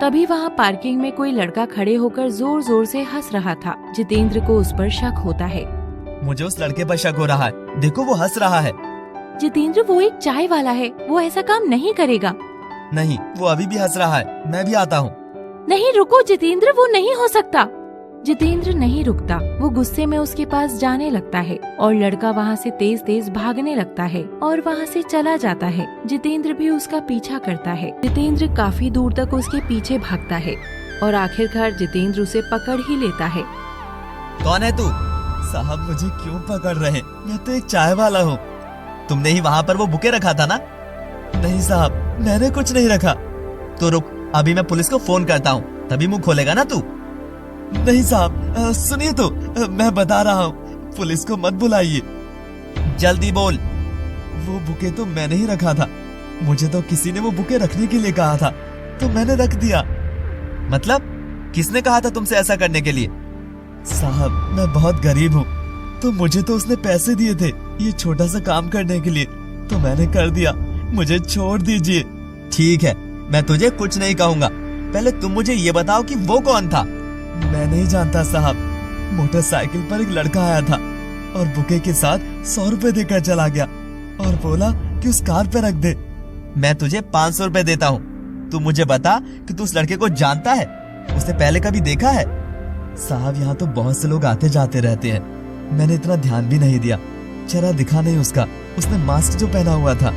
तभी वहाँ पार्किंग में कोई लड़का खड़े होकर जोर जोर से हंस रहा था। जितेंद्र को उस पर शक होता है। मुझे उस लड़के पर शक हो रहा है, देखो वो हंस रहा है। जितेंद्र वो एक चाय वाला है, वो ऐसा काम नहीं करेगा। नहीं, वो अभी भी हंस रहा है, मैं भी आता हूँ। नहीं रुको जितेंद्र, वो नहीं हो सकता। जितेंद्र नहीं रुकता, वो गुस्से में उसके पास जाने लगता है और लड़का वहाँ से तेज तेज भागने लगता है और वहाँ से चला जाता है। जितेंद्र भी उसका पीछा करता है। जितेंद्र काफी दूर तक उसके पीछे भागता है और आखिरकार जितेंद्र उसे पकड़ ही लेता है। कौन है तू? साहब मुझे क्यों पकड़ रहे? मैं तो एक चाय वाला हूँ। तुमने ही वहाँ पर वो बुके रखा था ना? नहीं साहब, मैंने कुछ नहीं रखा। तो रुक, अभी मैं पुलिस को फोन करता हूँ, तभी मुंह खोलेगा ना तू। नहीं साहब, सुनिए तो, मैं बता रहा हूँ, पुलिस को मत बुलाइए। जल्दी बोल। वो बुके तो मैंने ही रखा था, मुझे तो किसी ने वो बुके रखने के लिए कहा था, तो मैंने रख दिया। मतलब किसने कहा था तुमसे ऐसा करने के लिए? साहब मैं बहुत गरीब हूँ, तो मुझे तो उसने पैसे दिए थे ये छोटा सा काम करने के लिए, तो मैंने कर दिया, मुझे छोड़ दीजिए। ठीक है, मैं तुझे कुछ नहीं कहूँगा, पहले तुम मुझे ये बताओ कि वो कौन था। मैं नहीं जानता साहब, मोटरसाइकिल पर एक लड़का आया था और बुके के साथ 100 रुपए देकर चला गया और बोला कि उस कार पे रख दे। मैं तुझे 500 रुपए देता हूँ, तू मुझे बता कि तू उस लड़के को जानता है, उसे पहले कभी देखा है? साहब यहाँ तो बहुत से लोग आते जाते रहते हैं, मैंने इतना ध्यान भी नहीं दिया, चेहरा दिखा नहीं उसका, उसने मास्क जो पहना हुआ था।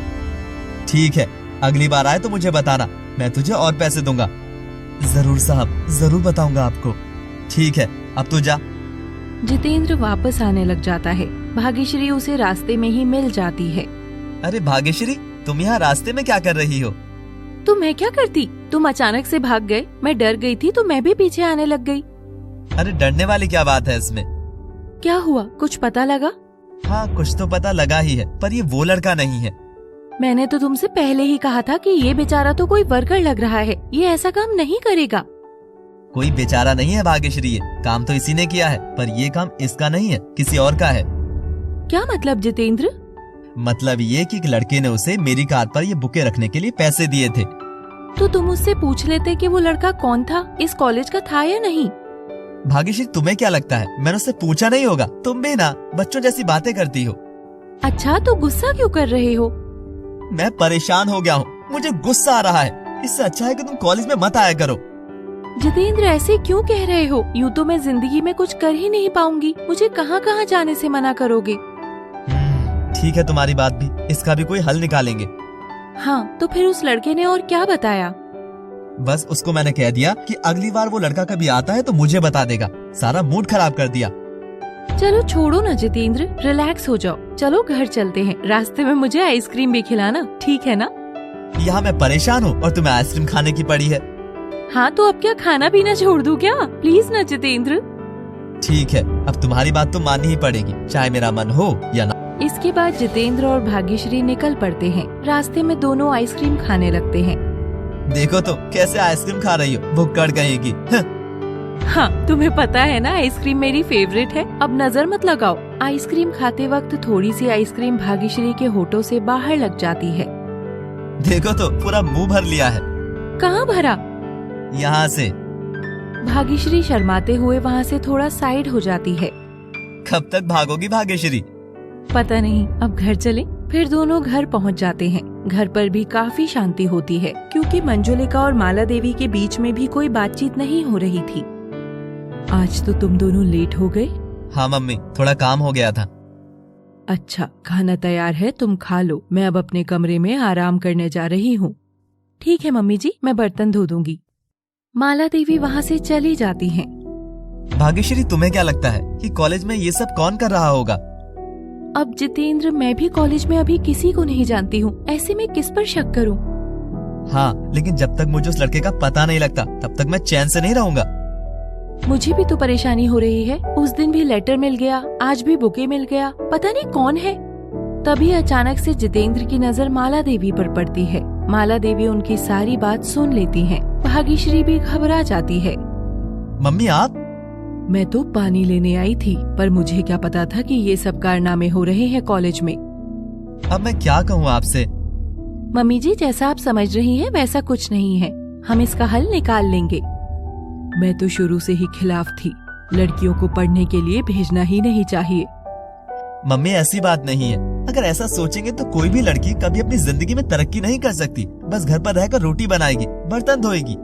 ठीक है, अगली बार आए तो मुझे बताना, मैं तुझे और पैसे दूंगा। जरूर साहब, जरूर बताऊंगा आपको। ठीक है, अब तू जा। जितेंद्र वापस आने लग जाता है। भाग्यश्री उसे रास्ते में ही मिल जाती है। अरे भाग्यश्री, तुम यहाँ रास्ते में क्या कर रही हो? तो मैं क्या करती, तुम अचानक से भाग गए, मैं डर गई थी तो मैं भी पीछे आने लग गई। अरे डरने वाली क्या बात है इसमें? क्या हुआ, कुछ पता लगा? हाँ कुछ तो पता लगा ही है, पर ये वो लड़का नहीं है। मैंने तो तुमसे पहले ही कहा था कि ये बेचारा तो कोई वर्कर लग रहा है, ये ऐसा काम नहीं करेगा। कोई बेचारा नहीं है भाग्यश्री, ये काम तो इसी ने किया है, पर ये काम इसका नहीं है, किसी और का है। क्या मतलब जितेंद्र? मतलब ये कि एक लड़के ने उसे मेरी कार पर ये बुके रखने के लिए पैसे दिए थे। तो तुम उससे पूछ लेते कि वो लड़का कौन था, इस कॉलेज का था या नहीं। भाग्यश्री तुम्हें क्या लगता है मैंने उससे पूछा नहीं होगा? तुम भी ना बच्चों जैसी बातें करती हो। अच्छा तो गुस्सा क्यों कर रहे हो? मैं परेशान हो गया हूँ, मुझे गुस्सा आ रहा है, इससे अच्छा है कि तुम कॉलेज में मत आया करो। जितेंद्र ऐसे क्यों कह रहे हो? यूँ तो मैं जिंदगी में कुछ कर ही नहीं पाऊंगी, मुझे कहाँ कहाँ जाने से मना करोगे? ठीक है तुम्हारी बात भी, इसका भी कोई हल निकालेंगे। हाँ तो फिर उस लड़के ने और क्या बताया? बस उसको मैंने कह दिया कि अगली बार वो लड़का कभी आता है तो मुझे बता देगा। सारा मूड खराब कर दिया। चलो छोड़ो ना जितेंद्र, रिलैक्स हो जाओ, चलो घर चलते हैं, रास्ते में मुझे आइसक्रीम भी खिलाना, ठीक है ना? यहाँ मैं परेशान हूँ और तुम्हें आइसक्रीम खाने की पड़ी है। हाँ तो अब क्या खाना पीना छोड़ दूं क्या? प्लीज ना जितेंद्र। ठीक है, अब तुम्हारी बात तो माननी ही पड़ेगी, चाहे मेरा मन हो या ना। इसके बाद जितेंद्र और भाग्यश्री निकल पड़ते हैं। रास्ते में दोनों आइसक्रीम खाने लगते हैं। देखो तो कैसे आइसक्रीम खा रही हो, भुक्कड़ कहेगी। हाँ तुम्हें पता है ना आइसक्रीम मेरी फेवरेट है, अब नजर मत लगाओ। आइसक्रीम खाते वक्त थोड़ी सी आइसक्रीम भाग्यश्री के होठों से बाहर लग जाती है। देखो तो पूरा मुंह भर लिया है। कहाँ भरा? यहाँ से। भाग्यश्री शर्माते हुए वहाँ से थोड़ा साइड हो जाती है। कब तक भागोगी भाग्यश्री? पता नहीं, अब घर चले। फिर दोनों घर पहुँच जाते हैं। घर पर भी काफी शांति होती है क्योंकि मंजुलिका और माला देवी के बीच में भी कोई बातचीत नहीं हो रही थी। आज तो तुम दोनों लेट हो गए। हाँ मम्मी, थोड़ा काम हो गया था। अच्छा, खाना तैयार है, तुम खा लो, मैं अब अपने कमरे में आराम करने जा रही हूँ। ठीक है मम्मी जी, मैं बर्तन धो दूंगी। माला देवी वहाँ से चली जाती हैं। भाग्यश्री तुम्हें क्या लगता है कि कॉलेज में ये सब कौन कर रहा होगा? अब जितेंद्र, मैं भी कॉलेज में अभी किसी को नहीं जानती हूँ, ऐसे में किस पर शक करूँ? हाँ, लेकिन जब तक मुझे उस लड़के का पता नहीं लगता तब तक मैं चैन से नहीं रहूंगा। मुझे भी तो परेशानी हो रही है। उस दिन भी लेटर मिल गया, आज भी बुके मिल गया, पता नहीं कौन है। तभी अचानक से जितेंद्र की नजर माला देवी पर पड़ती है। माला देवी उनकी सारी बात सुन लेती हैं। भाग्यश्री भी घबरा जाती है। मम्मी आप? मैं तो पानी लेने आई थी, पर मुझे क्या पता था कि ये सब कारनामे हो रहे हैं कॉलेज में। अब मैं क्या कहूँ आपसे? मम्मी जी, जैसा आप समझ रही हैं वैसा कुछ नहीं है, हम इसका हल निकाल लेंगे। मैं तो शुरू से ही खिलाफ थी, लड़कियों को पढ़ने के लिए भेजना ही नहीं चाहिए। मम्मी ऐसी बात नहीं है, अगर ऐसा सोचेंगे तो कोई भी लड़की कभी अपनी जिंदगी में तरक्की नहीं कर सकती। बस घर पर रहकर रोटी बनाएगी, बर्तन धोएगी।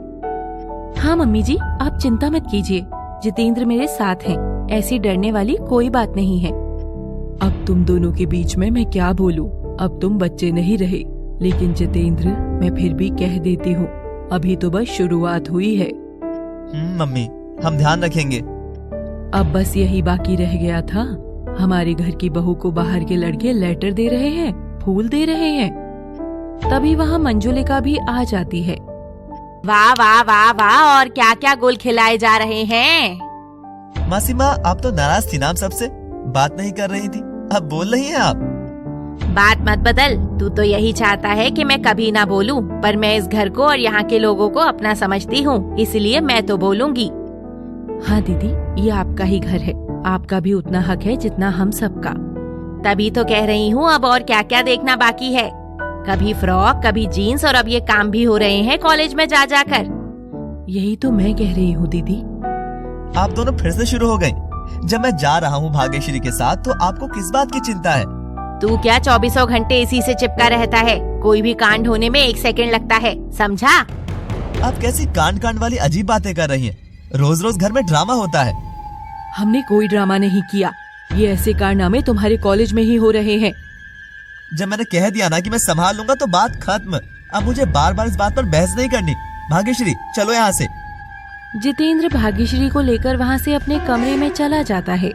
हाँ मम्मी जी, आप चिंता मत कीजिए, जितेंद्र मेरे साथ हैं, ऐसी डरने वाली कोई बात नहीं है। अब तुम दोनों के बीच में मैं क्या बोलूं? अब तुम बच्चे नहीं रहे, लेकिन जितेंद्र, मैं फिर भी कह देती हूँ, अभी तो बस शुरुआत हुई है। मम्मी, हम ध्यान रखेंगे। अब बस यही बाकी रह गया था। हमारे घर की बहू को बाहर के लड़के लेटर दे रहे हैं, फूल दे रहे हैं। तभी वहाँ मंजुलिका भी आ जाती है। वाह वाह वाह वाह, और क्या क्या गुल खिलाए जा रहे हैं। मासी माँ, आप तो नाराज थी ना हम सबसे, बात नहीं कर रही थी, अब बोल रही हैं आप। बात मत बदल, तू तो यही चाहता है कि मैं कभी ना बोलूं, पर मैं इस घर को और यहाँ के लोगों को अपना समझती हूँ, इसलिए मैं तो बोलूंगी। हाँ दीदी, ये आपका ही घर है, आपका भी उतना हक है जितना हम सबका। तभी तो कह रही हूँ, अब और क्या क्या देखना बाकी है। कभी फ्रॉक, कभी जीन्स, और अब ये काम भी हो रहे हैं कॉलेज में जा जाकर। यही तो मैं कह रही हूँ दीदी। आप दोनों फिर से शुरू हो गई। जब मैं जा रहा हूँ भाग्यश्री के साथ तो आपको किस बात की चिंता है? तू क्या 24 घंटे इसी से चिपका रहता है? कोई भी कांड होने में 1 सेकंड लगता है, समझा? आप कैसी कांड वाली अजीब बातें कर रही हैं? रोज रोज घर में ड्रामा होता है। हमने कोई ड्रामा नहीं किया, ये ऐसे कारनामे तुम्हारे कॉलेज में ही हो रहे हैं। जब मैंने कह दिया ना कि मैं संभाल लूंगा तो बात खत्म। अब मुझे बार बार इस बात पर बहस नहीं करनी। भाग्यश्री, चलो यहाँ से। जितेंद्र भाग्यश्री को लेकर वहाँ से अपने कमरे में चला जाता है।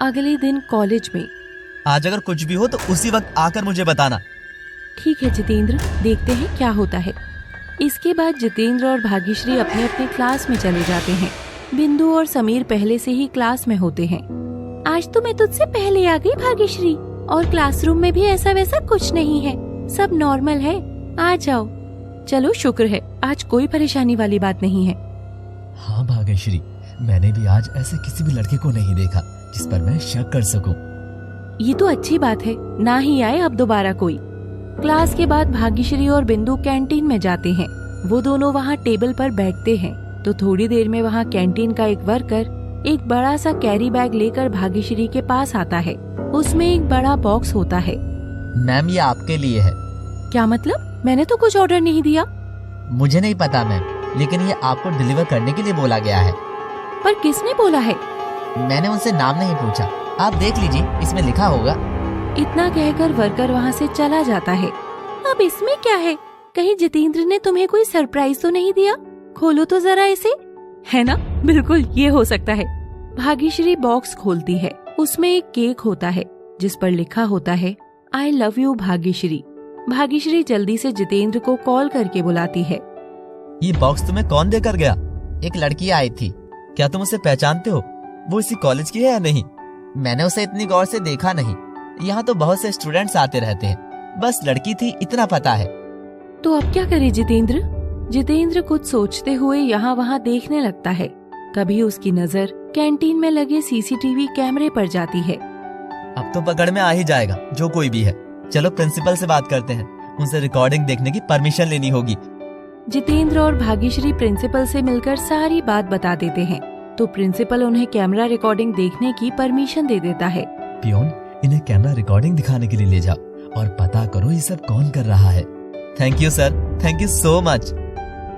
अगले दिन कॉलेज में। आज अगर कुछ भी हो तो उसी वक्त आकर मुझे बताना। ठीक है जितेंद्र, देखते हैं क्या होता है। इसके बाद जितेंद्र और भाग्यश्री अपने अपने क्लास में चले जाते हैं। बिंदु और समीर पहले से ही क्लास में होते हैं। आज तो मैं तुझसे पहले आ गई भाग्यश्री, और क्लासरूम में भी ऐसा वैसा कुछ नहीं है, सब नॉर्मल है, आ जाओ। चलो शुक्र है, आज कोई परेशानी वाली बात नहीं है। हाँ भाग्यश्री, मैंने भी आज ऐसे किसी भी लड़के को नहीं देखा जिस पर मैं शक कर सकूं। ये तो अच्छी बात है, ना ही आए अब दोबारा कोई। क्लास के बाद भाग्यश्री और बिंदु कैंटीन में जाते हैं। वो दोनों वहाँ टेबल पर बैठते हैं तो थोड़ी देर में वहाँ कैंटीन का एक वर्कर एक बड़ा सा कैरी बैग लेकर भाग्यश्री के पास आता है। उसमें एक बड़ा बॉक्स होता है। मैम, ये आपके लिए है। क्या मतलब? मैंने तो कुछ ऑर्डर नहीं दिया। मुझे नहीं पता मैम, लेकिन ये आपको डिलीवर करने के लिए बोला गया है। पर किसने बोला है? मैंने उनसे नाम नहीं पूछा, आप देख लीजिए, इसमें लिखा होगा। इतना कहकर वर्कर वहाँ से चला जाता है। अब इसमें क्या है? कहीं जितेंद्र ने तुम्हें कोई सरप्राइज तो नहीं दिया? खोलो तो जरा इसे। है ना, बिल्कुल ये हो सकता है। भाग्यश्री बॉक्स खोलती है। उसमें एक केक होता है जिस पर लिखा होता है I love you Bhagyashree. Bhagyashree जल्दी से जितेंद्र को कॉल करके बुलाती है। ये बॉक्स तुम्हें कौन देकर गया? एक लड़की आई थी, क्या तुम उसे पहचानते हो? वो इसी कॉलेज की है या नहीं? मैंने उसे इतनी गौर से देखा नहीं, यहाँ तो बहुत से स्टूडेंट्स आते रहते हैं, बस लड़की थी इतना पता है। तो अब क्या करे जितेंद्र? जितेंद्र कुछ सोचते हुए यहाँ वहाँ देखने लगता है। तभी उसकी नजर कैंटीन में लगे सीसीटीवी कैमरे पर जाती है। अब तो पकड़ में आ ही जाएगा जो कोई भी है। चलो प्रिंसिपल से बात करते हैं, उनसे रिकॉर्डिंग देखने की परमिशन लेनी होगी। जितेंद्र और भाग्यश्री प्रिंसिपल से मिलकर सारी बात बता देते हैं तो प्रिंसिपल उन्हें कैमरा रिकॉर्डिंग देखने की परमिशन दे देता है। पियोन, इन्हें कैमरा रिकॉर्डिंग दिखाने के लिए ले जाओ और पता करो ये सब कौन कर रहा है। Thank you sir, thank you so much.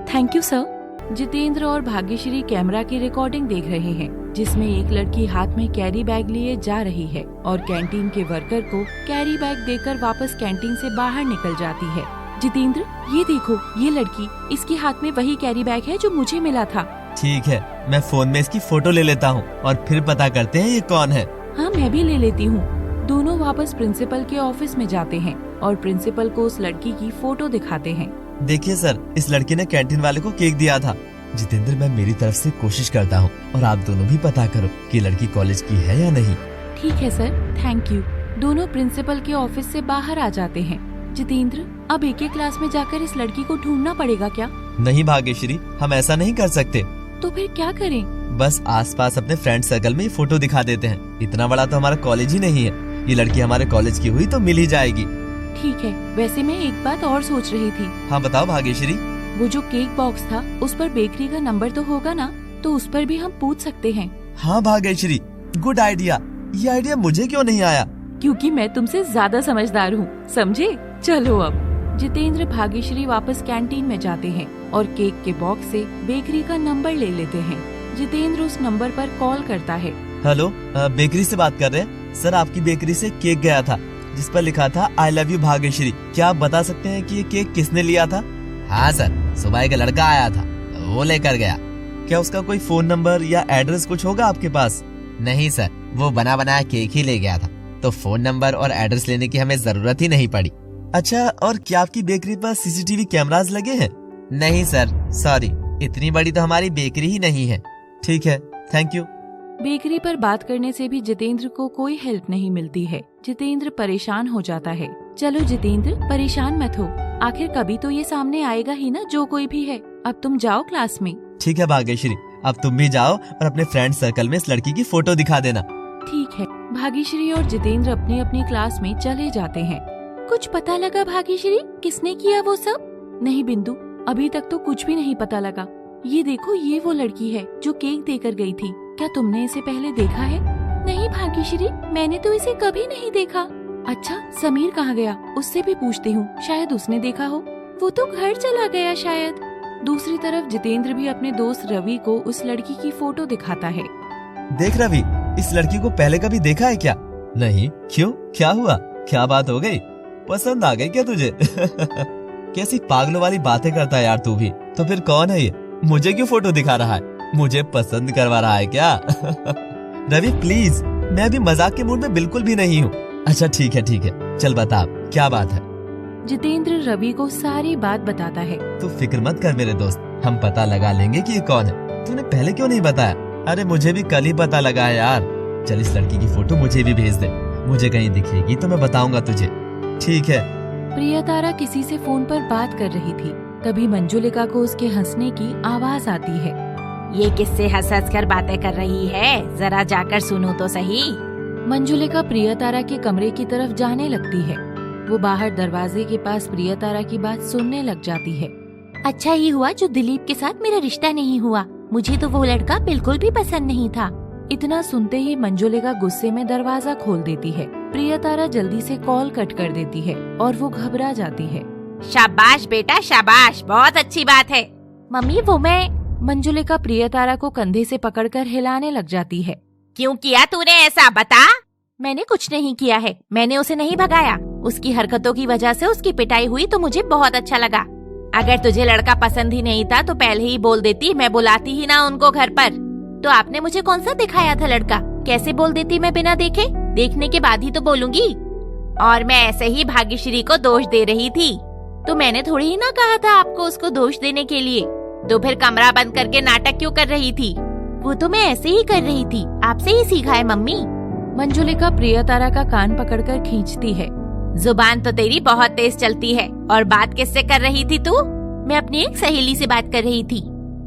Thank you sir. Jitendra और भाग्यश्री कैमरा की रिकॉर्डिंग देख रहे हैं जिसमें एक लड़की हाथ में कैरी बैग लिए जा रही है और कैंटीन के वर्कर को कैरी बैग देकर वापस कैंटीन से बाहर निकल जाती है। जितेंद्र, ये देखो, ये लड़की, इसके हाथ में वही कैरी बैग है जो मुझे मिला था। ठीक है, मैं फोन में इसकी फोटो ले लेता हूँ और फिर पता करते हैं ये कौन है। हाँ, मैं भी ले लेती हूँ। दोनों वापस प्रिंसिपल के ऑफिस में जाते हैं और प्रिंसिपल को उस लड़की की फोटो दिखाते हैं। देखिए सर, इस लड़की ने कैंटीन वाले को केक दिया था। जितेंद्र, मैं मेरी तरफ से कोशिश करता हूँ और आप दोनों भी पता करो कि लड़की कॉलेज की है या नहीं। ठीक है सर, थैंक यू। दोनों प्रिंसिपल के ऑफिस से बाहर आ जाते हैं। जितेंद्र, अब एक एक क्लास में जाकर इस लड़की को ढूंढना पड़ेगा क्या? नहीं भाग्यश्री, हम ऐसा नहीं कर सकते। तो फिर क्या करें? बस आसपास अपने फ्रेंड सर्कल में ही फोटो दिखा देते हैं। इतना बड़ा तो हमारा कॉलेज ही नहीं है। ये लड़की हमारे कॉलेज की हुई तो मिल ही जाएगी। ठीक है, वैसे मैं एक बात और सोच रही थी। हाँ बताओ भाग्यश्री। वो जो केक बॉक्स था उस पर बेकरी का नंबर तो होगा ना, तो उस पर भी हम पूछ सकते हैं। हाँ भाग्यश्री, गुड आइडिया। ये आइडिया मुझे क्यों नहीं आया? क्योंकि मैं तुमसे ज्यादा समझदार हूँ, समझे? चलो अब। जितेंद्र भाग्यश्री वापस कैंटीन में जाते हैं और केक के बॉक्स से बेकरी का नंबर ले लेते हैं। जितेंद्र उस नंबर पर कॉल करता है। हेलो, बेकरी से बात कर रहे हैं? सर, आपकी बेकरी से केक गया था जिस पर लिखा था आई लव यू भाग्यश्री। क्या आप बता सकते हैं कि ये केक किसने लिया था? हाँ सर, सुबह एक लड़का आया था, वो लेकर गया। क्या उसका कोई फोन नंबर या एड्रेस कुछ होगा आपके पास? नहीं सर, वो बना बनाया केक ही ले गया था, तो फोन नंबर और एड्रेस लेने की हमें जरूरत ही नहीं पड़ी। अच्छा, और क्या आपकी बेकरी पर सीसीटीवी कैमरास लगे हैं? नहीं सर, सॉरी, इतनी बड़ी तो हमारी बेकरी ही नहीं है। ठीक है, थैंक यू। बेकरी पर बात करने से भी जितेंद्र को कोई हेल्प नहीं मिलती है। जितेंद्र परेशान हो जाता है। चलो जितेंद्र, परेशान मत हो, आखिर कभी तो ये सामने आएगा ही ना जो कोई भी है। अब तुम जाओ क्लास में। ठीक है भाग्यश्री, अब तुम भी जाओ और अपने फ्रेंड सर्कल में इस लड़की की फोटो दिखा देना। ठीक है। भाग्यश्री और जितेंद्र अपने अपनी क्लास में चले जाते हैं। कुछ पता लगा भाग्यश्री, किसने किया वो सब? नहीं बिंदु, अभी तक तो कुछ भी नहीं पता लगा। ये देखो, ये वो लड़की है जो केक देकर गई थी। क्या तुमने इसे पहले देखा है? नहीं भाग्यश्री, मैंने तो इसे कभी नहीं देखा। अच्छा, समीर कहाँ गया? उससे भी पूछती हूँ, शायद उसने देखा हो। वो तो घर चला गया शायद। दूसरी तरफ जितेंद्र भी अपने दोस्त रवि को उस लड़की की फोटो दिखाता है। देख रवि, इस लड़की को पहले कभी देखा है क्या? नहीं, क्यों, क्या हुआ? क्या बात हो गई? पसंद आ गई क्या तुझे? कैसी पागलों वाली बातें करता है यार तू भी। तो फिर कौन है ये? मुझे क्यों फोटो दिखा रहा है? मुझे पसंद करवा रहा है क्या? रवि प्लीज, मैं अभी मजाक के मूड में बिल्कुल भी नहीं हूँ। अच्छा ठीक है, चल बता क्या बात है। जितेंद्र रवि को सारी बात बताता है। तू फिक्र मत कर मेरे दोस्त, हम पता लगा लेंगे कि ये कौन है। तूने पहले क्यों नहीं बताया? अरे मुझे भी कल ही पता लगा है यार। चल इस लड़की की फोटो मुझे भी भेज दे, मुझे कहीं दिखेगी तो मैं बताऊंगा तुझे। ठीक है। प्रियतारा किसी से फोन पर बात कर रही थी। तभी मंजुलिका को उसके हंसने की आवाज आती है। ये किससे हंस हंस कर बातें कर रही है? जरा जाकर सुनो तो सही। मंजुलिका प्रियतारा के कमरे की तरफ जाने लगती है। वो बाहर दरवाजे के पास प्रियतारा की बात सुनने लग जाती है। अच्छा ही हुआ जो दिलीप के साथ मेरा रिश्ता नहीं हुआ, मुझे तो वो लड़का बिल्कुल भी पसंद नहीं था। इतना सुनते ही मंजुलिका गुस्से में दरवाजा खोल देती है। प्रियतारा जल्दी से कॉल कट कर देती है और वो घबरा जाती है। शाबाश बेटा शाबाश, बहुत अच्छी बात है। मम्मी वो मैं। मंजुलिका प्रियतारा को कंधे से पकड़कर हिलाने लग जाती है। क्यों किया तूने ऐसा, बता। मैंने कुछ नहीं किया है, मैंने उसे नहीं भगाया। उसकी हरकतों की वजह से उसकी पिटाई हुई तो मुझे बहुत अच्छा लगा। अगर तुझे लड़का पसंद ही नहीं था तो पहले ही बोल देती, मैं बुलाती ही ना उनको घर पर। तो आपने मुझे कौन सा दिखाया था लड़का? कैसे बोल देती मैं बिना देखे? देखने के बाद ही तो बोलूंगी। और मैं ऐसे ही भाग्यश्री को दोष दे रही थी, तो मैंने थोड़ी ही ना कहा था आपको उसको दोष देने के लिए। तो फिर कमरा बंद करके नाटक क्यों कर रही थी? वो तो मैं ऐसे ही कर रही थी, आपसे ही सीखा है मम्मी। मंजुलिका प्रियतारा का कान पकड़कर खींचती है। जुबान तो तेरी बहुत तेज चलती है। और बात किससे कर रही थी तू? मैं अपनी एक सहेली से बात कर रही थी।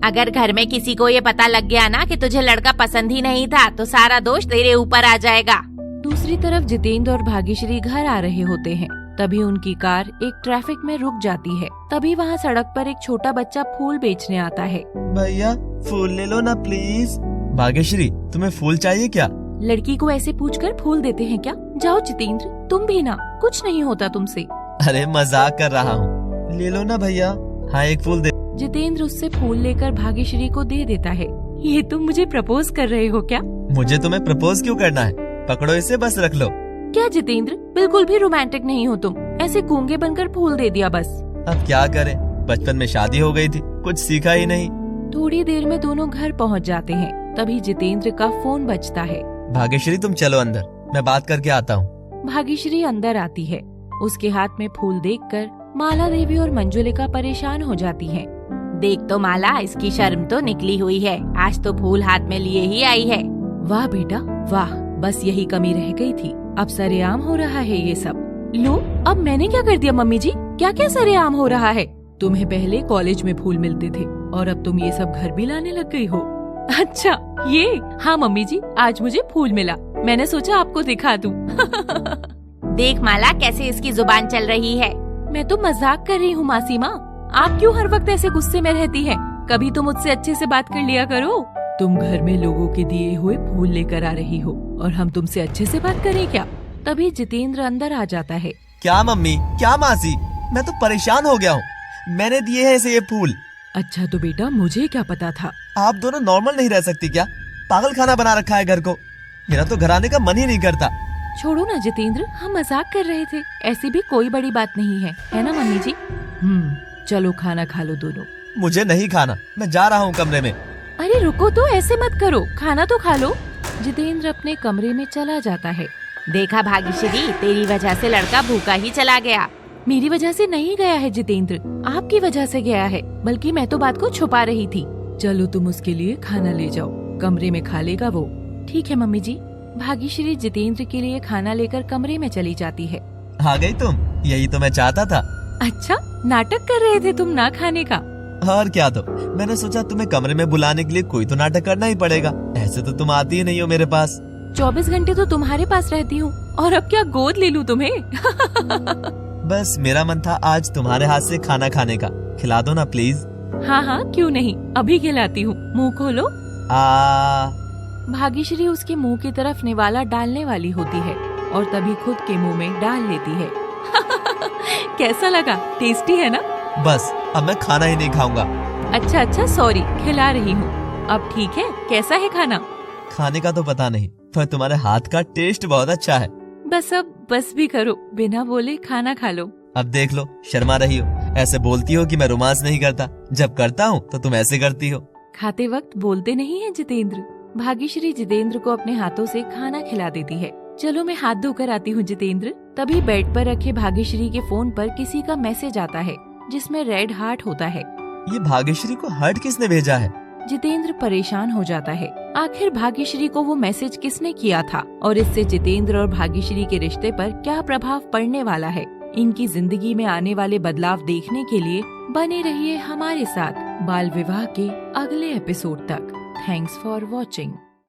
अगर घर में किसी को ये पता लग गया ना कि तुझे लड़का पसंद ही नहीं था तो सारा दोष तेरे ऊपर आ जाएगा। दूसरी तरफ जितेंद्र और भाग्यश्री घर आ रहे होते हैं। तभी उनकी कार एक ट्रैफिक में रुक जाती है। तभी वहाँ सड़क पर एक छोटा बच्चा फूल बेचने आता है। भैया फूल ले लो ना प्लीज। भाग्यश्री, तुम्हें फूल चाहिए क्या? लड़की को ऐसे पूछकर फूल देते हैं क्या? जाओ जितेंद्र, तुम भी ना, कुछ नहीं होता तुमसे। अरे मजाक कर रहा हूँ, ले लो ना भैया। हाँ एक फूल दे। जितेंद्र उससे फूल लेकर भाग्यश्री को दे देता है। ये तुम मुझे प्रपोज कर रहे हो क्या? मुझे तुम्हें प्रपोज क्यों करना है? पकड़ो इसे, बस रख लो। क्या जितेंद्र, बिल्कुल भी रोमांटिक नहीं हो तुम। ऐसे गूंगे बनकर फूल दे दिया बस। अब क्या करें, बचपन में शादी हो गई थी, कुछ सीखा ही नहीं। थोड़ी देर में दोनों घर पहुंच जाते हैं। तभी जितेंद्र का फोन बजता है। भाग्यश्री तुम चलो अंदर, मैं बात करके आता हूँ। भाग्यश्री अंदर आती है। उसके हाथ में फूल देखकर माला देवी और मंजुलिका परेशान हो जाती हैं। देख तो माला, इसकी शर्म तो निकली हुई है, आज तो फूल हाथ में लिए ही आई है। वाह बेटा वाह, बस यही कमी रह गई थी, अब सरेआम हो रहा है ये सब। लो, अब मैंने क्या कर दिया मम्मी जी? क्या क्या सरेआम हो रहा है? तुम्हें पहले कॉलेज में फूल मिलते थे और अब तुम ये सब घर भी लाने लग गई हो। अच्छा ये? हाँ मम्मी जी, आज मुझे फूल मिला, मैंने सोचा आपको दिखा दूं। देख माला, कैसे इसकी जुबान चल रही है। मैं तो मजाक कर रही हूँ मासी माँ, आप क्यों हर वक्त ऐसे गुस्से में रहती हैं? कभी तो मुझसे अच्छे से बात कर लिया करो। तुम घर में लोगों के दिए हुए फूल लेकर आ रही हो और हम तुमसे अच्छे से बात करें क्या? तभी जितेंद्र अंदर आ जाता है। क्या मम्मी, क्या मासी, मैं तो परेशान हो गया हूँ, मैंने दिए हैं इसे ये फूल। अच्छा तो बेटा, मुझे क्या पता था। आप दोनों नॉर्मल नहीं रह सकती क्या? पागल खाना बना रखा है घर को, मेरा तो घर आने का मन ही नहीं करता। छोड़ो ना जितेंद्र, हम मजाक कर रहे थे, ऐसी भी कोई बड़ी बात नहीं है ना मम्मी जी? चलो खाना खा लो दोनों। मुझे नहीं खाना, मैं जा रहा हूँ कमरे में। अरे रुको तो, ऐसे मत करो, खाना तो खा लो। जितेंद्र अपने कमरे में चला जाता है। देखा भाग्यश्री, तेरी वजह से लड़का भूखा ही चला गया। मेरी वजह से नहीं गया है जितेंद्र, आपकी वजह से गया है, बल्कि मैं तो बात को छुपा रही थी। चलो तुम उसके लिए खाना ले जाओ, कमरे में खा लेगा वो। ठीक है मम्मी जी। भाग्यश्री जितेंद्र के लिए खाना लेकर कमरे में चली जाती है। आ गई तुम, यही तो मैं चाहता था। अच्छा, नाटक कर रहे थे तुम ना खाने का? और क्या, तो मैंने सोचा तुम्हें कमरे में बुलाने के लिए कोई तो नाटक करना ही पड़ेगा, ऐसे तो तुम आती ही नहीं हो मेरे पास। 24 घंटे तो तुम्हारे पास रहती हूँ, और अब क्या गोद ले लूं तुम्हें? बस मेरा मन था आज तुम्हारे हाथ से खाना खाने का, खिला दो ना प्लीज। हाँ हाँ क्यों नहीं, अभी खिलाती हूँ, मुँह खोलो। भाग्यश्री उसके मुंह की तरफ निवाला डालने वाली होती है और तभी खुद के मुंह में डाल लेती है। कैसा लगा? टेस्टी है ना? बस अब मैं खाना ही नहीं खाऊंगा। अच्छा सॉरी, खिला रही हूँ। अब ठीक है? कैसा है खाना? खाने का तो पता नहीं, पर तुम्हारे हाथ का टेस्ट बहुत अच्छा है। बस अब बस भी करो, बिना बोले खाना खा लो। अब देख लो, शर्मा रही हो, ऐसे बोलती हो कि मैं रोमांस नहीं करता, जब करता हूँ तो तुम ऐसे करती हो। खाते वक्त बोलते नहीं है जितेंद्र। भाग्यश्री जितेंद्र को अपने हाथों से खाना खिला देती है। चलो मैं हाथ धोकर आती हूँ जितेंद्र। तभी बेड पर रखे भाग्यश्री के फोन पर किसी का मैसेज आता है जिसमें रेड हार्ट होता है। ये भाग्यश्री को हार्ट किसने भेजा है? जितेंद्र परेशान हो जाता है, आखिर भाग्यश्री को वो मैसेज किसने किया था और इससे जितेंद्र और भाग्यश्री के रिश्ते पर क्या प्रभाव पड़ने वाला है। इनकी जिंदगी में आने वाले बदलाव देखने के लिए बने रहिए हमारे साथ बाल विवाह के अगले एपिसोड तक। Thanks for watching.